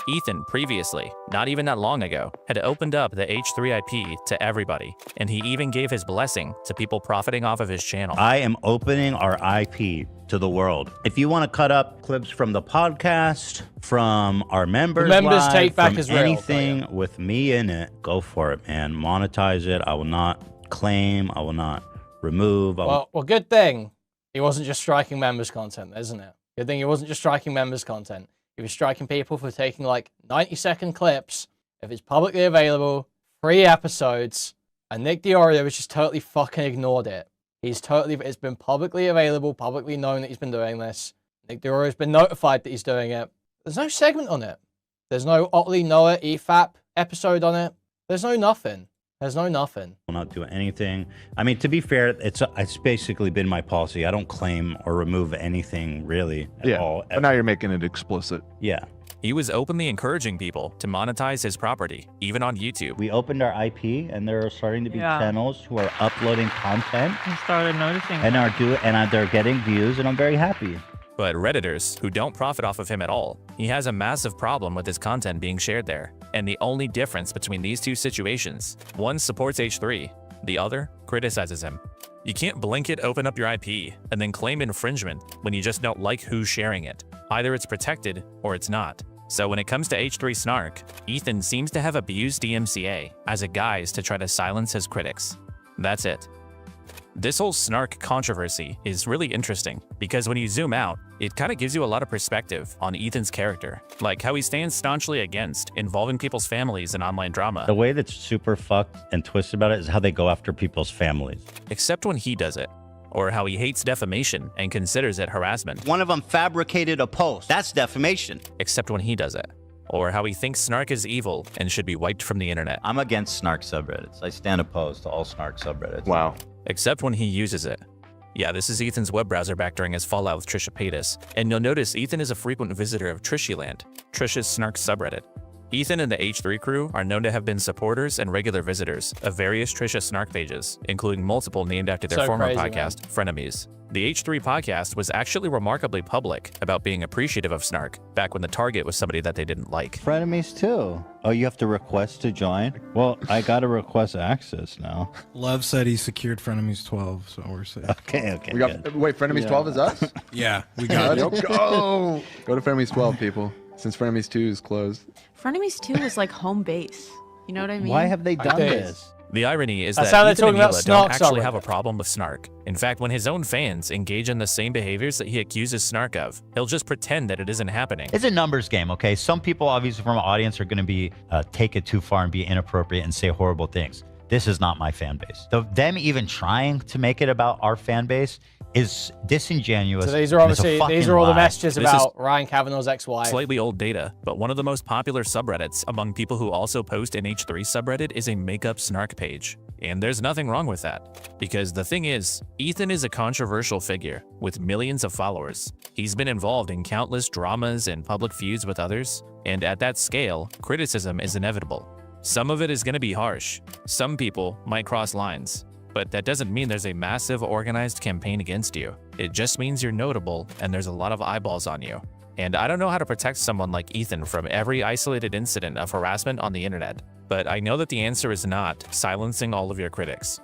Ethan previously, not even that long ago, had opened up the H3 IP to everybody, and he even gave his blessing to people profiting off of his channel. I am opening our IP to the world. If you want to cut up clips from the podcast, from our members live, take back from Israel, anything with me in it, go for it, man. Monetize it. I will not claim. I will not remove. Well, good thing he wasn't just striking members content, isn't it? Good thing he wasn't just striking members content. He was striking people for taking like 90-second clips if it's publicly available, 3 episodes, and Nick Diorio has just totally fucking ignored it. It's been publicly available, publicly known that he's been doing this. Nick Diorio's been notified that he's doing it. There's no segment on it. There's no Otley Noah EFAP episode on it. There's no nothing. There's no nothing. Will not do anything. I mean, to be fair, it's basically been my policy. I don't claim or remove anything really at all. But now you're making it explicit. Yeah. He was openly encouraging people to monetize his property, even on YouTube. We opened our IP, and there are starting to be channels who are uploading content. I started noticing. And they're getting views, and I'm very happy. But Redditors, who don't profit off of him at all, he has a massive problem with his content being shared there. And the only difference between these two situations, one supports H3, the other criticizes him. You can't blanket open up your IP and then claim infringement when you just don't like who's sharing it. Either it's protected or it's not. So when it comes to H3 Snark, Ethan seems to have abused DMCA as a guise to try to silence his critics. That's it. This whole Snark controversy is really interesting because when you zoom out, it kind of gives you a lot of perspective on Ethan's character, like how he stands staunchly against involving people's families in online drama. The way that's super fucked and twisted about it is how they go after people's families. Except when he does it, or how he hates defamation and considers it harassment. One of them fabricated a post. That's defamation. Except when he does it. Or how he thinks Snark is evil and should be wiped from the internet. I'm against Snark subreddits. I stand opposed to all Snark subreddits. Wow. Except when he uses it. Yeah, this is Ethan's web browser back during his fallout with Trisha Paytas, and you'll notice Ethan is a frequent visitor of Trishyland, Trisha's Snark subreddit. Ethan and the H3 crew are known to have been supporters and regular visitors of various Trisha Snark pages, including multiple named after their former podcast, Frenemies. The H3 podcast was actually remarkably public about being appreciative of Snark back when the target was somebody that they didn't like. Frenemies too. Oh, you have to request to join? Well, I got to request access now. Love said he secured Frenemies 12, so we're safe. Okay. We got, wait, Frenemies 12 is us? Yeah, we got Let's go. Go to Frenemies 12, people, since Frenemies 2 is closed. Frenemies 2 was like home base. You know what I mean? Why have they done this? The irony is That's that how they're Ethan and talking about Hila Snark don't actually subreddit. have a problem with Snark. In fact, when his own fans engage in the same behaviors that he accuses Snark of, he'll just pretend that it isn't happening. It's a numbers game, okay? Some people, obviously, from an audience are going to be take it too far and be inappropriate and say horrible things. This is not my fan base. Them even trying to make it about our fan base is disingenuous. So these are and it's a obviously fucking these are all the lie. messages This about Ryan Kavanaugh's ex-wife. Slightly old data, but one of the most popular subreddits among people who also post in H3 subreddit is a makeup Snark page. And there's nothing wrong with that. Because the thing is, Ethan is a controversial figure with millions of followers. He's been involved in countless dramas and public feuds with others, and at that scale, criticism is inevitable. Some of it is going to be harsh. Some people might cross lines. But that doesn't mean there's a massive organized campaign against you. It just means you're notable and there's a lot of eyeballs on you. And I don't know how to protect someone like Ethan from every isolated incident of harassment on the internet, but I know that the answer is not silencing all of your critics.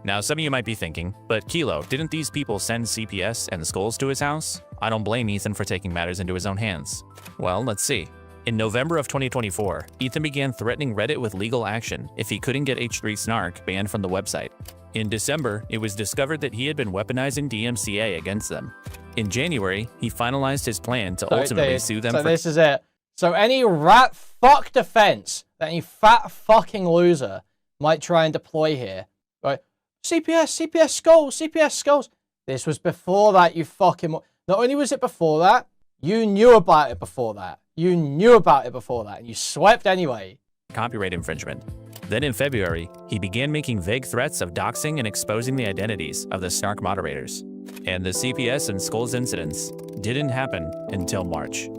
Now, some of you might be thinking, but Kilo, didn't these people send CPS and skulls to his house? I don't blame Ethan for taking matters into his own hands. Well, let's see. In November of 2024, Ethan began threatening Reddit with legal action if he couldn't get H3 Snark banned from the website. In December, it was discovered that he had been weaponizing DMCA against them. In January, he finalized his plan to ultimately sue them So for— this is it. So any rat fuck defense that any fat fucking loser might try and deploy here, right? CPS skulls. This was before that, you fucking... Not only was it before that, you knew about it before that. And you swept anyway. copyright infringement. Then in February, he began making vague threats of doxing and exposing the identities of the Snark moderators. And the CPS and Skulls incidents didn't happen until March.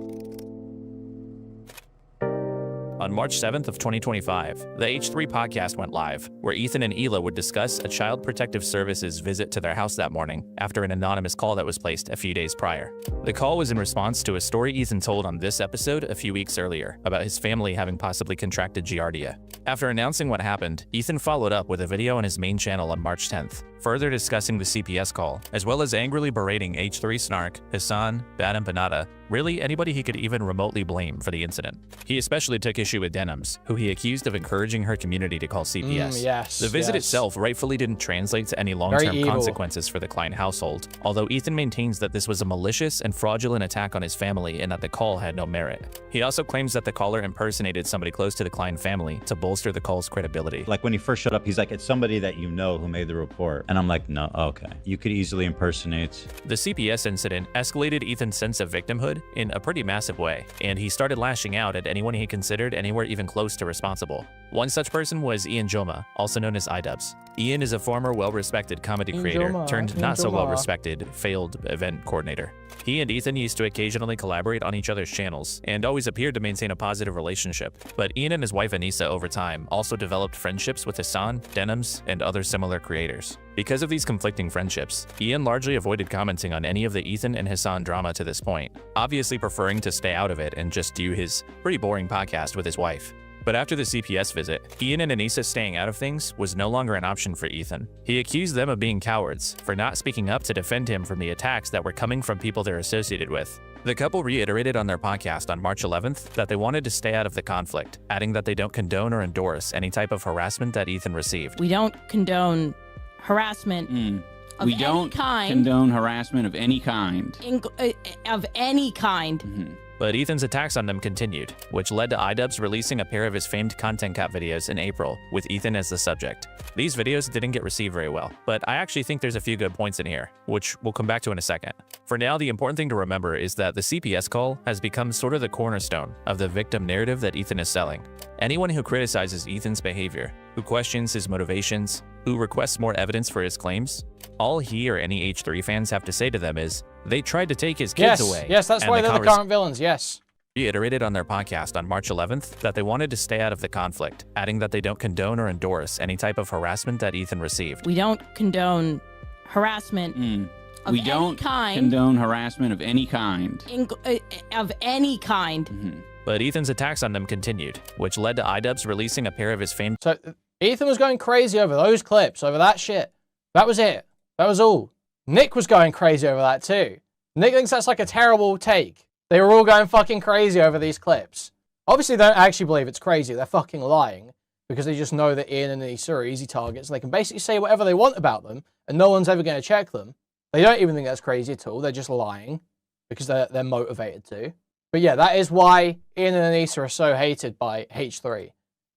On March 7th of 2025, the H3 podcast went live, where Ethan and Hila would discuss a Child Protective Services visit to their house that morning after an anonymous call that was placed a few days prior. The call was in response to a story Ethan told on this episode a few weeks earlier about his family having possibly contracted Giardia. After announcing what happened, Ethan followed up with a video on his main channel on March 10th, further discussing the CPS call, as well as angrily berating H3 Snark, Hasan, Bad Empanada, really anybody he could even remotely blame for the incident. He especially took issue with Denims, who he accused of encouraging her community to call CPS. The visit itself rightfully didn't translate to any long-term consequences for the Klein household, although Ethan maintains that this was a malicious and fraudulent attack on his family and that the call had no merit. He also claims that the caller impersonated somebody close to the Klein family to bolster the call's credibility. Like when he first showed up, he's like, it's somebody that you know who made the report. And I'm like, no, okay. You could easily impersonate. The CPS incident escalated Ethan's sense of victimhood in a pretty massive way, and he started lashing out at anyone he considered anywhere even close to responsible. One such person was Ian Joma, also known as iDubbbz. Ian is a former well-respected comedy creator turned not-so-well-respected failed event coordinator. He and Ethan used to occasionally collaborate on each other's channels, and always appeared to maintain a positive relationship. But Ian and his wife Anissa over time also developed friendships with Hasan, Denims, and other similar creators. Because of these conflicting friendships, Ian largely avoided commenting on any of the Ethan and Hasan drama to this point, obviously preferring to stay out of it and just do his pretty boring podcast with his wife. But after the CPS visit, Ian and Anissa staying out of things was no longer an option for Ethan. He accused them of being cowards for not speaking up to defend him from the attacks that were coming from people they're associated with. The couple reiterated on their podcast on March 11th that they wanted to stay out of the conflict, adding that they don't condone or endorse any type of harassment that Ethan received. We don't condone harassment of We any don't kind. condone harassment of any kind. Of any kind. Mm-hmm. But Ethan's attacks on them continued, which led to iDubbbz releasing a pair of his famed content cap videos in April, with Ethan as the subject. These videos didn't get received very well, but I actually think there's a few good points in here, which we'll come back to in a second. For now, the important thing to remember is that the CPS call has become sort of the cornerstone of the victim narrative that Ethan is selling. Anyone who criticizes Ethan's behavior, who questions his motivations, who requests more evidence for his claims, all he or any H3 fans have to say to them is, they tried to take his kids away. Yes, that's why they're the current villains, yes. reiterated on their podcast on March 11th that they wanted to stay out of the conflict, adding that they don't condone or endorse any type of harassment that Ethan received. We don't condone harassment of We don't any kind. condone harassment of any kind. Of any kind. But Ethan's attacks on them continued, which led to iDubbbz releasing a pair of his famed... So Ethan was going crazy over those clips, over that shit. That was it. That was all. Nick was going crazy over that too. Nick thinks that's like a terrible take. They were all going fucking crazy over these clips. Obviously, they don't actually believe it's crazy. They're fucking lying because they just know that Ian and Issa are easy targets. And they can basically say whatever they want about them and no one's ever going to check them. They don't even think that's crazy at all. They're just lying because they're motivated to. But yeah, that is why Ian and Issa are so hated by H3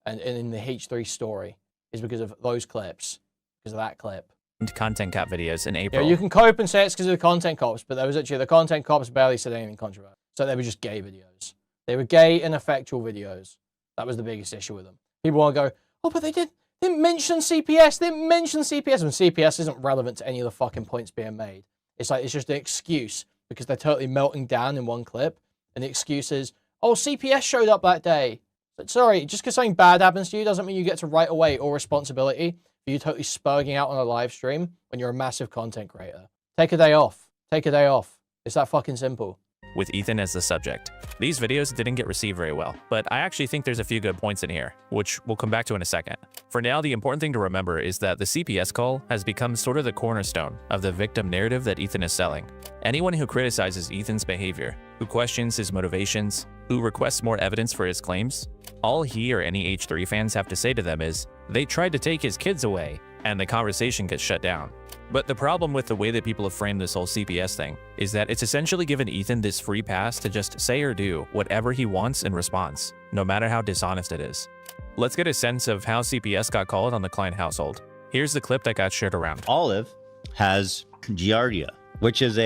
and in the H3 story is because of those clips, because of that clip. content cop videos in April. Yeah, you can cope and say it's because of the content cops, but there was actually the content cops barely said anything controversial. So they were just gay videos. They were gay and effectual videos. That was the biggest issue with them. People want to go, oh, but they didn't mention CPS. They didn't mention CPS. And CPS isn't relevant to any of the fucking points being made. It's like, it's just an excuse because they're totally melting down in one clip. And the excuse is, oh, CPS showed up that day. But sorry, just because something bad happens to you doesn't mean you get to right away or responsibility for you totally spurging out on a live stream when you're a massive content creator. Take a day off. Take a day off. It's that fucking simple. With Ethan as the subject. These videos didn't get received very well, but I actually think there's a few good points in here, which we'll come back to in a second. For now, the important thing to remember is that the CPS call has become sort of the cornerstone of the victim narrative that Ethan is selling. Anyone who criticizes Ethan's behavior, who questions his motivations, who requests more evidence for his claims, all he or any H3 fans have to say to them is, they tried to take his kids away, and the conversation gets shut down. But the problem with the way that people have framed this whole CPS thing is that it's essentially given Ethan this free pass to just say or do whatever he wants in response, no matter how dishonest it is. Let's get a sense of how CPS got called on the Klein household. Here's the clip that got shared around. Olive has Giardia, which is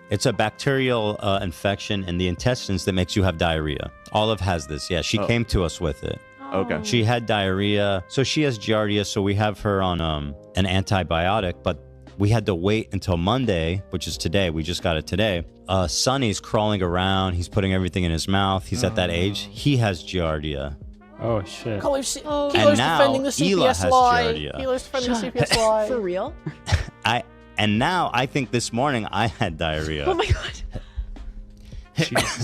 it's a bacterial infection in the intestines that makes you have diarrhea. Olive has this, yeah. She came to us with it. Okay. She had diarrhea, so she has Giardia, so we have her on an antibiotic, but we had to wait until Monday, which is today. We just got it today. Sonny's crawling around. He's putting everything in his mouth. He's at that age. He has Giardia. Oh, shit. Kilo's And now defending the Ela CPS has lie. Giardia. Kilo's defending the CPS lie. For real? And now I think this morning I had diarrhea. Oh my god.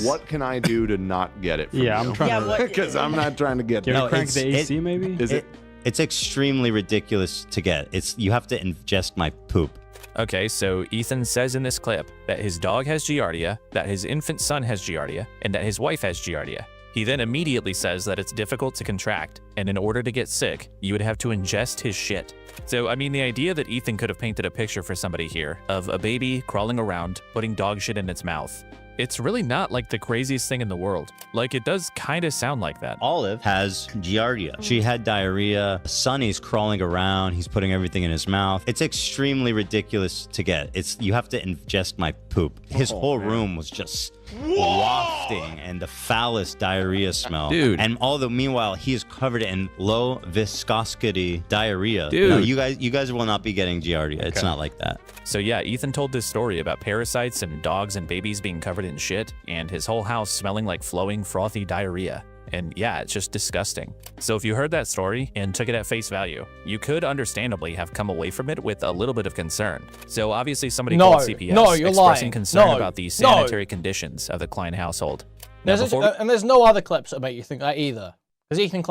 What can I do to not get it from Yeah, you? I'm trying to... Because I'm not trying to get Can it. we crank the AC, maybe? Is it? It's extremely ridiculous to get. You have to ingest my poop. Okay, so Ethan says in this clip that his dog has Giardia, that his infant son has Giardia, and that his wife has Giardia. He then immediately says that it's difficult to contract, and in order to get sick, you would have to ingest his shit. So, I mean, the idea that Ethan could have painted a picture for somebody here of a baby crawling around, putting dog shit in its mouth, it's really not like the craziest thing in the world. Like, it does kind of sound like that. Olive has Giardia. She had diarrhea. Sonny's crawling around. He's putting everything in his mouth. It's extremely ridiculous to get. You have to ingest my poop. His whole room was just wafting and the foulest diarrhea smell. Dude. And meanwhile, he is covered in low viscosity diarrhea. Dude. No, you guys will not be getting Giardia. It's not like that. So yeah, Ethan told this story about parasites and dogs and babies being covered in shit, and his whole house smelling like flowing, frothy diarrhea. And yeah, it's just disgusting. So if you heard that story and took it at face value, you could understandably have come away from it with a little bit of concern. So obviously somebody called CPS expressing concern about the sanitary conditions of the Klein household. And there's no other clips that make you think that either. Because Ethan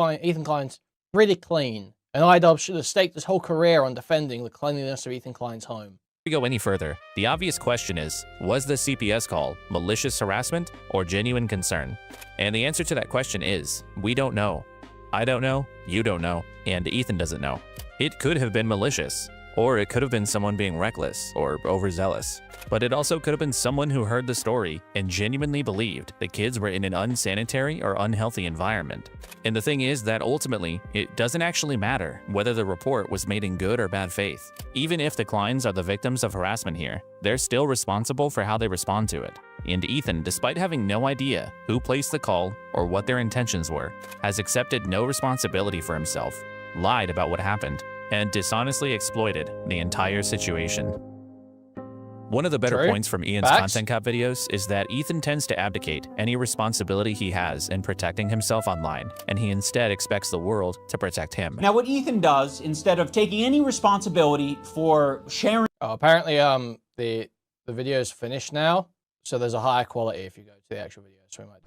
Klein's really clean. And iDubbbz should have staked his whole career on defending the cleanliness of Ethan Klein's home. We go any further, the obvious question is, was the CPS call malicious harassment or genuine concern? And the answer to that question is, we don't know. I don't know, you don't know, and Ethan doesn't know. It could have been malicious, or it could have been someone being reckless or overzealous. But it also could have been someone who heard the story and genuinely believed the kids were in an unsanitary or unhealthy environment. And the thing is that ultimately, it doesn't actually matter whether the report was made in good or bad faith. Even if the Kleins are the victims of harassment here, they're still responsible for how they respond to it. And Ethan, despite having no idea who placed the call or what their intentions were, has accepted no responsibility for himself, lied about what happened, and dishonestly exploited the entire situation. One of the better True. points from Ian's Facts. content cop videos is that Ethan tends to abdicate any responsibility he has in protecting himself online, and he instead expects the world to protect him. Now, what Ethan does, instead of taking any responsibility for sharing... Oh, apparently, the video's finished now, so there's a higher quality if you go to the actual video. So we might...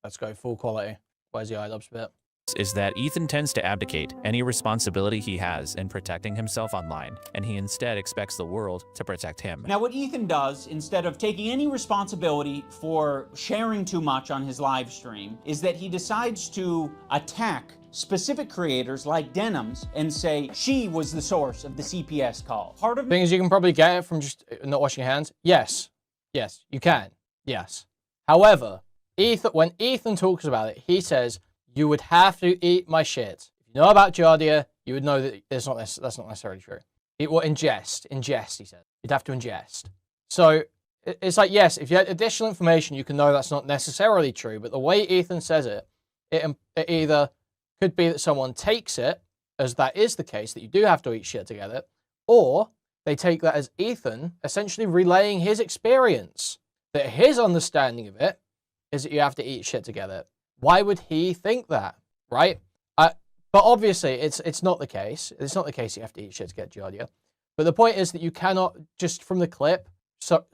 Let's go full quality. Where's the iDubbbz bit? Is that Ethan tends to abdicate any responsibility he has in protecting himself online, and he instead expects the world to protect him. Now, what Ethan does, instead of taking any responsibility for sharing too much on his live stream, is that he decides to attack specific creators like Denims and say she was the source of the CPS call. Part of The thing is, you can probably get it from just not washing your hands. Yes. Yes, you can. Yes. However, when Ethan talks about it, he says, you would have to eat my shit. If you know about Giardia, you would know that that's not necessarily true. Ingest, he said. You'd have to ingest. So it's like, yes, if you had additional information, you can know that's not necessarily true. But the way Ethan says it, it either could be that someone takes it as that is the case, that you do have to eat shit together, or they take that as Ethan essentially relaying his experience, that his understanding of it is that you have to eat shit together. Why would he think that, right? But obviously, it's not the case. It's not the case you have to eat shit to get Giardia. But the point is that you cannot, just from the clip,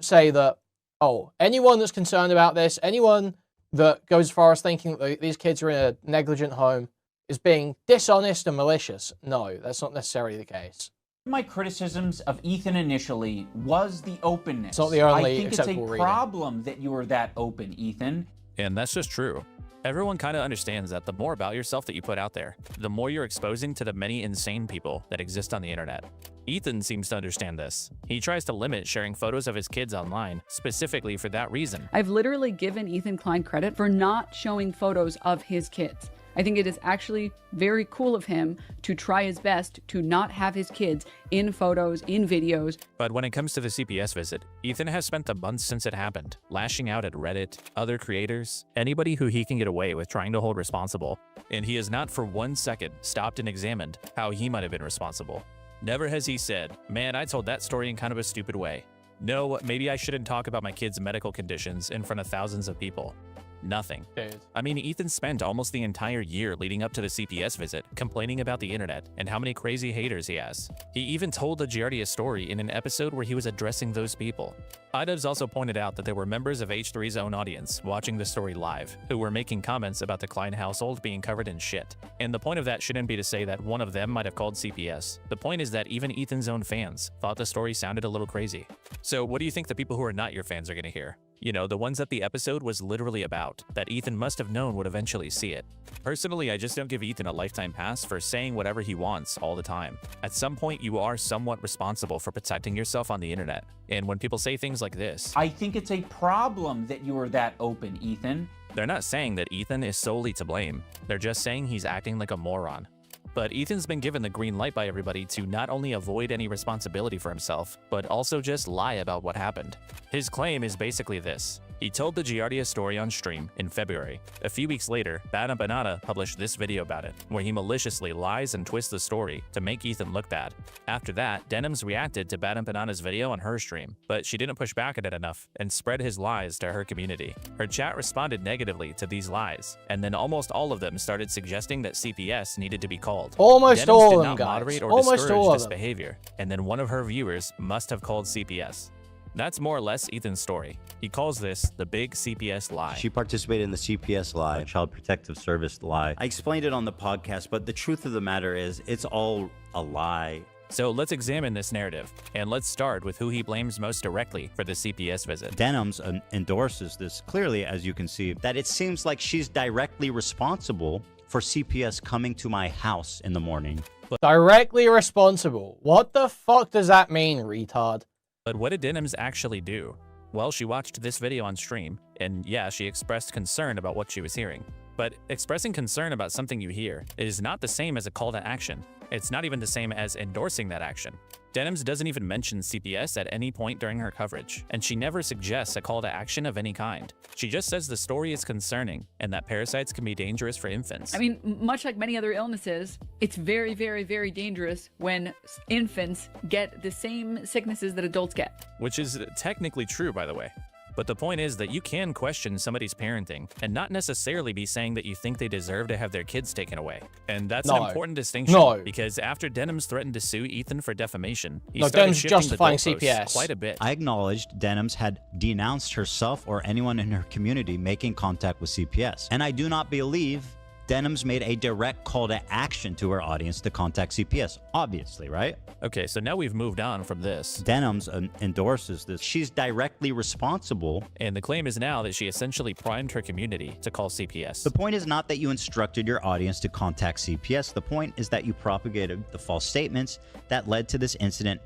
say that, oh, anyone that's concerned about this, anyone that goes as far as thinking that these kids are in a negligent home is being dishonest and malicious. No, that's not necessarily the case. my criticisms of Ethan initially was the openness. It's not the only I think it's a acceptable reading. problem that you were that open, Ethan. And that's just true. Everyone kind of understands that the more about yourself that you put out there, the more you're exposing to the many insane people that exist on the internet. Ethan seems to understand this. He tries to limit sharing photos of his kids online, specifically for that reason. I've literally given Ethan Klein credit for not showing photos of his kids. I think it is actually very cool of him to try his best to not have his kids in photos, in videos. But when it comes to the CPS visit, Ethan has spent the months since it happened, lashing out at Reddit, other creators, anybody who he can get away with trying to hold responsible. And he has not for 1 second stopped and examined how he might have been responsible. Never has he said, man, I told that story in kind of a stupid way. No, maybe I shouldn't talk about my kids' medical conditions in front of thousands of people. Nothing. I mean, Ethan spent almost the entire year leading up to the CPS visit complaining about the internet and how many crazy haters he has. He even told the Giardia story in an episode where he was addressing those people. iDubbbz also pointed out that there were members of H3's own audience watching the story live who were making comments about the Klein household being covered in shit. And the point of that shouldn't be to say that one of them might have called CPS. The point is that even Ethan's own fans thought the story sounded a little crazy. So what do you think the people who are not your fans are going to hear? You know, the ones that the episode was literally about, that Ethan must have known would eventually see it. Personally, I just don't give Ethan a lifetime pass for saying whatever he wants all the time. At some point, you are somewhat responsible for protecting yourself on the internet. And when people say things like this, I think it's a problem that you were that open, Ethan. They're not saying that Ethan is solely to blame. They're just saying he's acting like a moron. But Ethan's been given the green light by everybody to not only avoid any responsibility for himself, but also just lie about what happened. His claim is basically this. He told the Giardia story on stream in February. A few weeks later, Bad and Banana published this video about it, where he maliciously lies and twists the story to make Ethan look bad. After that, Denims reacted to Bad and Banana's video on her stream, but she didn't push back at it enough and spread his lies to her community. Her chat responded negatively to these lies, and then almost all of them started suggesting that CPS needed to be called. Almost Denims all did of them, not guys. moderate or Almost discourage all of this them. behavior, and then one of her viewers must have called CPS. That's more or less Ethan's story. He calls this the big CPS lie. She participated in the CPS lie, Child Protective Service lie. I explained it on the podcast, but the truth of the matter is it's all a lie. So let's examine this narrative, and let's start with who he blames most directly for the CPS visit. Denims endorses this clearly, as you can see, that it seems like she's directly responsible for CPS coming to my house in the morning. Directly responsible. What the fuck does that mean, retard? But what did Denims actually do? Well, she watched this video on stream, and yeah, she expressed concern about what she was hearing. But expressing concern about something you hear is not the same as a call to action. It's not even the same as endorsing that action. Denims doesn't even mention CPS at any point during her coverage, and she never suggests a call to action of any kind. She just says the story is concerning and that parasites can be dangerous for infants. I mean, much like many other illnesses, it's very, very, very dangerous when infants get the same sicknesses that adults get. Which is technically true, by the way. But the point is that you can question somebody's parenting and not necessarily be saying that you think they deserve to have their kids taken away. And that's an important distinction because after Denims threatened to sue Ethan for defamation, he started shifting justifying the goalposts CPS quite a bit. I acknowledged Denims had denounced herself or anyone in her community making contact with CPS. And I do not believe Denims made a direct call to action to her audience to contact CPS, obviously, right? Okay, so now we've moved on from this. Denims endorses this. She's directly responsible. And the claim is now that she essentially primed her community to call CPS. The point is not that you instructed your audience to contact CPS. The point is that you propagated the false statements that led to this incident,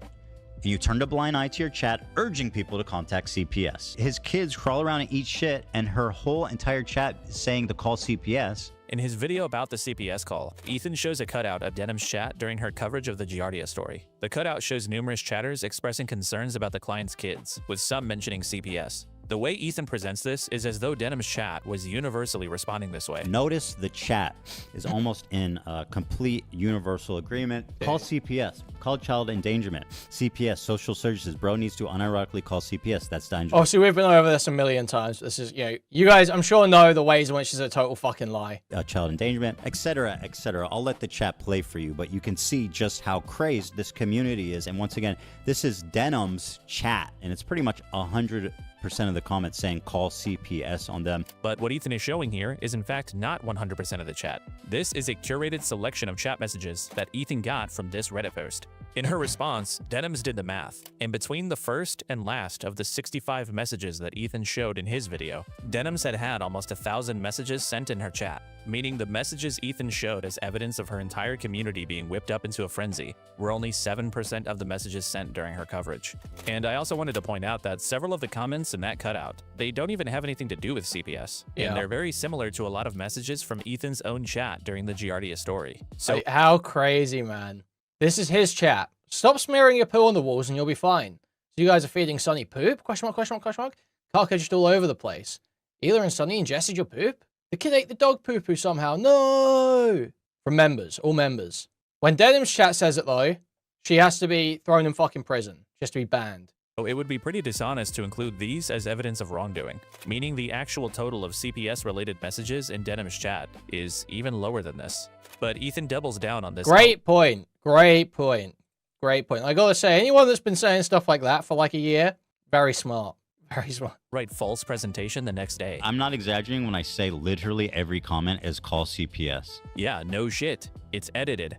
and you turned a blind eye to your chat urging people to contact CPS. His kids crawl around and eat shit, and her whole entire chat is saying to call CPS. In his video about the CPS call, Ethan shows a cutout of Denim's chat during her coverage of the Giardia story. The cutout shows numerous chatters expressing concerns about the Klein's kids, with some mentioning CPS. The way Ethan presents this is as though Denim's chat was universally responding this way. Notice the chat is almost in complete universal agreement. Call CPS. Call child endangerment. CPS, social services. Bro needs to unironically call CPS. That's dangerous. Oh, see, we've been over this a million times. This is, you guys, I'm sure know the ways in which this is a total fucking lie. Child endangerment, etc., etc. I'll let the chat play for you, but you can see just how crazed this community is. And once again, this is Denim's chat, and it's pretty much 100% of the comments saying call CPS on them. But what Ethan is showing here is in fact not 100% of the chat. This is a curated selection of chat messages that Ethan got from this Reddit post. In her response, Denims did the math, and between the first and last of the 65 messages that Ethan showed in his video, Denims had almost 1,000 messages sent in her chat, meaning the messages Ethan showed as evidence of her entire community being whipped up into a frenzy were only 7% of the messages sent during her coverage. And I also wanted to point out that several of the comments in that cutout, they don't even have anything to do with CPS, and they're very similar to a lot of messages from Ethan's own chat during the Giardia story. So how crazy, man. This is his chat. Stop smearing your poo on the walls and you'll be fine. So you guys are feeding Sonny poop? Question mark, question mark, question mark. Caca just all over the place. Either and Sonny ingested your poop? The kid ate the dog poo-poo somehow. No! From members, all members. When Denim's chat says it though, she has to be thrown in fucking prison. She has to be banned. It would be pretty dishonest to include these as evidence of wrongdoing, meaning the actual total of CPS-related messages in Denim's chat is even lower than this. But Ethan doubles down on this. Great point. Great point. Great point. I gotta say, anyone that's been saying stuff like that for like a year, very smart. Very smart. Right, false presentation the next day. I'm not exaggerating when I say literally every comment is call CPS. Yeah, no shit. It's edited.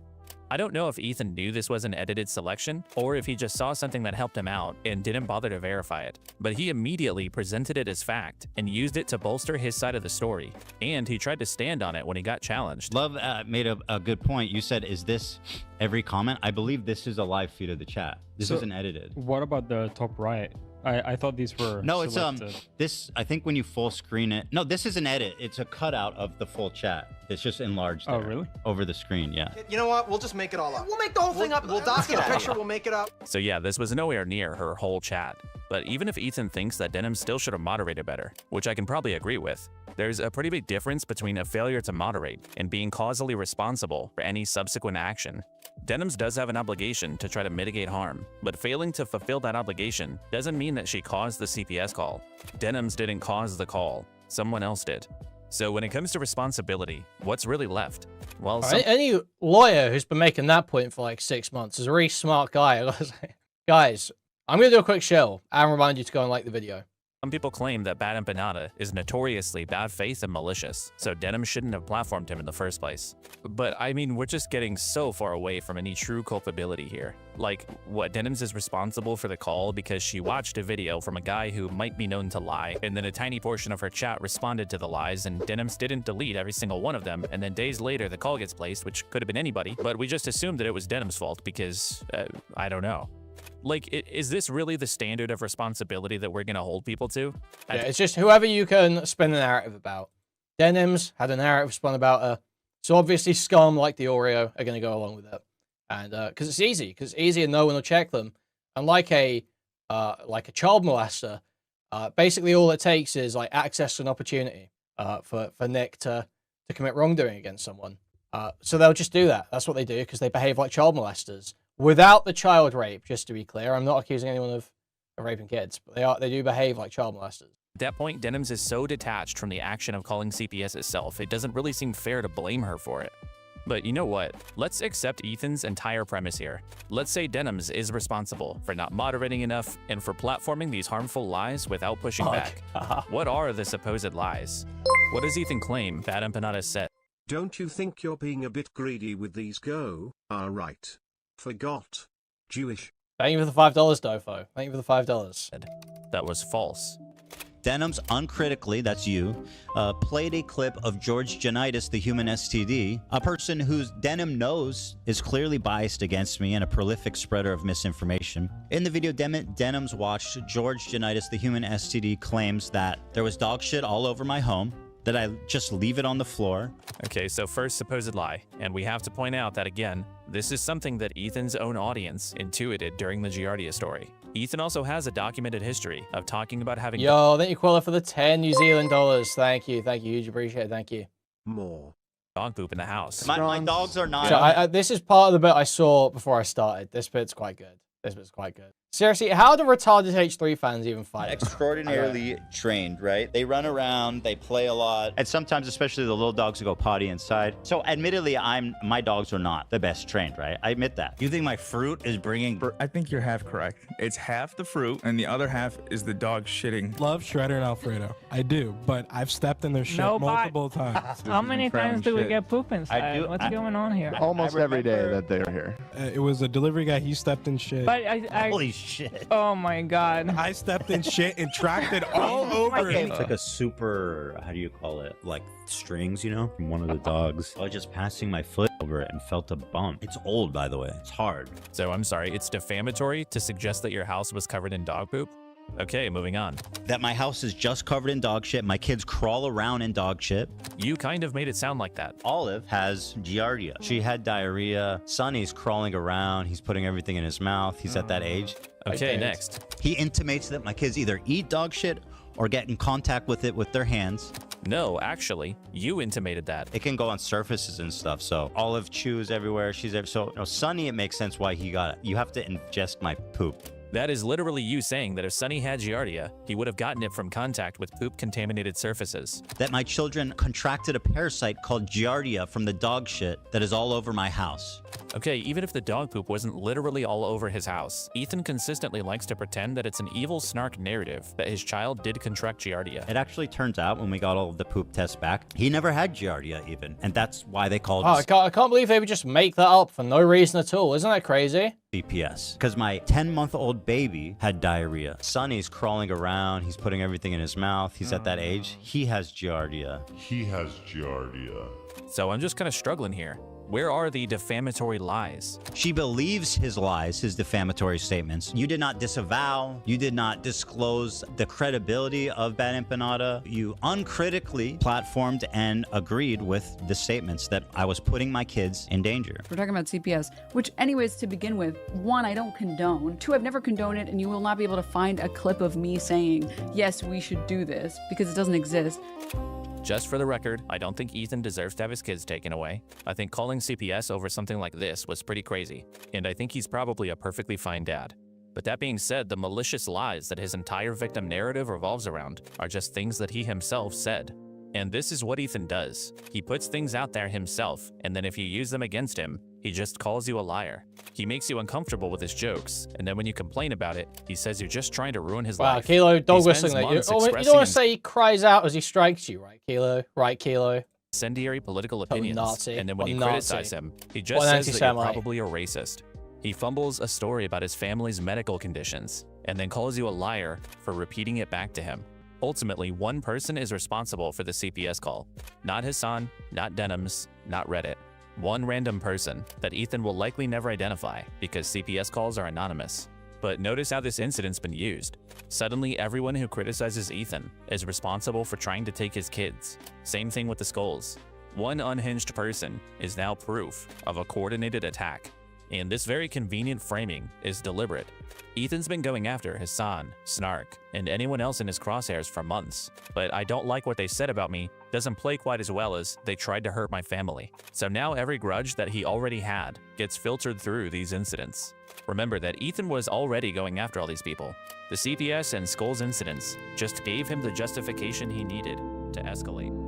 I don't know if Ethan knew this was an edited selection, or if he just saw something that helped him out and didn't bother to verify it. But he immediately presented it as fact and used it to bolster his side of the story. And he tried to stand on it when he got challenged. Love made a good point. You said, is this every comment? I believe this is a live feed of the chat. This isn't edited. What about the top right? I thought these were no, selected. it's this. I think when you full screen it, no, this is an edit. It's a cutout of the full chat. It's just enlarged. Oh, there, really? Over the screen, yeah. You know what? We'll just make it all up. We'll make the whole thing up. We'll dock the picture. We'll make it up. So yeah, this was nowhere near her whole chat. But even if Ethan thinks that Denim still should have moderated better, which I can probably agree with, there's a pretty big difference between a failure to moderate and being causally responsible for any subsequent action. Denims does have an obligation to try to mitigate harm, but failing to fulfill that obligation doesn't mean that she caused the CPS call. Denims didn't cause the call, someone else did. So when it comes to responsibility, what's really left? Well, any lawyer who's been making that point for like 6 months is a really smart guy, I gotta say. Guys, I'm gonna do a quick shill and remind you to go and like the video. Some people claim that Bad Empanada is notoriously bad faith and malicious, so Denim shouldn't have platformed him in the first place. But I mean, we're just getting so far away from any true culpability here. Like, what, Denims is responsible for the call because she watched a video from a guy who might be known to lie, and then a tiny portion of her chat responded to the lies, and Denims didn't delete every single one of them, and then days later the call gets placed, which could have been anybody, but we just assumed that it was Denim's fault because, I don't know. Like, is this really the standard of responsibility that we're going to hold people to? Yeah, it's just whoever you can spin the narrative about. Denims had a narrative spun about her, so obviously scum like the Oreo are going to go along with it. and because it's easy and no one will check them. And like a child molester, basically all it takes is like access to an opportunity for Nick to commit wrongdoing against someone. So they'll just do that. That's what they do because they behave like child molesters without the child rape. Just to be clear, I'm not accusing anyone of raping kids, but they do behave like child molesters. At that point, Denims is so detached from the action of calling CPS itself, it doesn't really seem fair to blame her for it. But you know what? Let's accept Ethan's entire premise here. Let's say Denims is responsible for not moderating enough and for platforming these harmful lies without pushing back. What are the supposed lies? What does Ethan claim Bad Empanada said? Don't you think you're being a bit greedy with these go? Right. Forgot. Jewish. Thank you for the $5, Dofo. Thank you for the $5. That was false. Denims uncritically, that's you, played a clip of George Janitis, the human STD, a person whose Denim knows is clearly biased against me and a prolific spreader of misinformation. In the video Denims watched, George Janitis, the human STD, claims that there was dog shit all over my home, that I just leave it on the floor. Okay, so first supposed lie, and we have to point out that again, this is something that Ethan's own audience intuited during the Giardia story. Ethan also has a documented history of talking about having— Yo, thank you, Quilla, for the 10 New Zealand dollars. Thank you, huge appreciate it, thank you. More dog poop in the house. My dogs are not— So this is part of the bit I saw before I started. This bit's quite good. Seriously, how do retarded H3 fans even fight? Extraordinarily trained, right? They run around, they play a lot, and sometimes, especially the little dogs, who go potty inside. So, admittedly, my dogs are not the best trained, right? I admit that. You think my fruit is bringing— I think you're half correct. It's half the fruit, and the other half is the dog shitting. Love Shredder and Alfredo. I do, but I've stepped in their shit multiple times. How many times do we get poop inside? I do- What's going on here? Almost every day that they're here. It was a delivery guy. He stepped in shit. But Holy shit. Oh my god. I stepped in shit and tracked it all over. It's like a super, how do you call it? Like strings, you know, from one of the dogs. I was just passing my foot over it and felt a bump. It's old, by the way. It's hard. So I'm sorry, it's defamatory to suggest that your house was covered in dog poop? Okay, moving on. That my house is just covered in dog shit. My kids crawl around in dog shit. You kind of made it sound like that. Olive has Giardia. She had diarrhea. Sonny's crawling around. He's putting everything in his mouth. He's at that age. Okay, next. He intimates that my kids either eat dog shit or get in contact with it with their hands. No, actually, you intimated that. It can go on surfaces and stuff. So Olive chews everywhere. So Sonny, it makes sense why he got it. You have to ingest my poop. That is literally you saying that if Sonny had Giardia, he would have gotten it from contact with poop-contaminated surfaces. That my children contracted a parasite called Giardia from the dog shit that is all over my house. Okay, even if the dog poop wasn't literally all over his house, Ethan consistently likes to pretend that it's an evil Snark narrative that his child did contract Giardia. It actually turns out when we got all of the poop tests back, he never had Giardia even, and that's why they called I can't believe they would just make that up for no reason at all. Isn't that crazy? CPS. Because my 10-month-old baby had diarrhea. Sonny's crawling around. He's putting everything in his mouth. He's at that age. He has Giardia. So I'm just kind of struggling here. Where are the defamatory lies? She believes his lies, his defamatory statements. You did not disavow. You did not disclose the credibility of Bad Empanada. You uncritically platformed and agreed with the statements that I was putting my kids in danger. We're talking about CPS, which anyways, to begin with, 1, I don't condone. 2, I've never condoned it, and you will not be able to find a clip of me saying, yes, we should do this, because it doesn't exist. Just for the record, I don't think Ethan deserves to have his kids taken away. I think calling CPS over something like this was pretty crazy, and I think he's probably a perfectly fine dad. But that being said, the malicious lies that his entire victim narrative revolves around are just things that he himself said. And this is what Ethan does. He puts things out there himself, and then if you use them against him, he just calls you a liar. He makes you uncomfortable with his jokes, and then when you complain about it, he says you're just trying to ruin his life. Wow, Kilo, dog whistling that. You don't want to say he cries out as he strikes you, right, Kilo? Right, Kilo? Incendiary political opinions, Nazi. and then when you criticize him, he just says that you're probably a racist. He fumbles a story about his family's medical conditions, and then calls you a liar for repeating it back to him. Ultimately, one person is responsible for the CPS call. Not Hasan, not Denims, not Reddit. One random person that Ethan will likely never identify because CPS calls are anonymous. But notice how this incident's been used. Suddenly, everyone who criticizes Ethan is responsible for trying to take his kids. Same thing with the skulls. One unhinged person is now proof of a coordinated attack. And this very convenient framing is deliberate. Ethan's been going after Hasan, Snark, and anyone else in his crosshairs for months, but I don't like what they said about me doesn't play quite as well as they tried to hurt my family. So now every grudge that he already had gets filtered through these incidents. Remember that Ethan was already going after all these people. The CPS and Skulls incidents just gave him the justification he needed to escalate.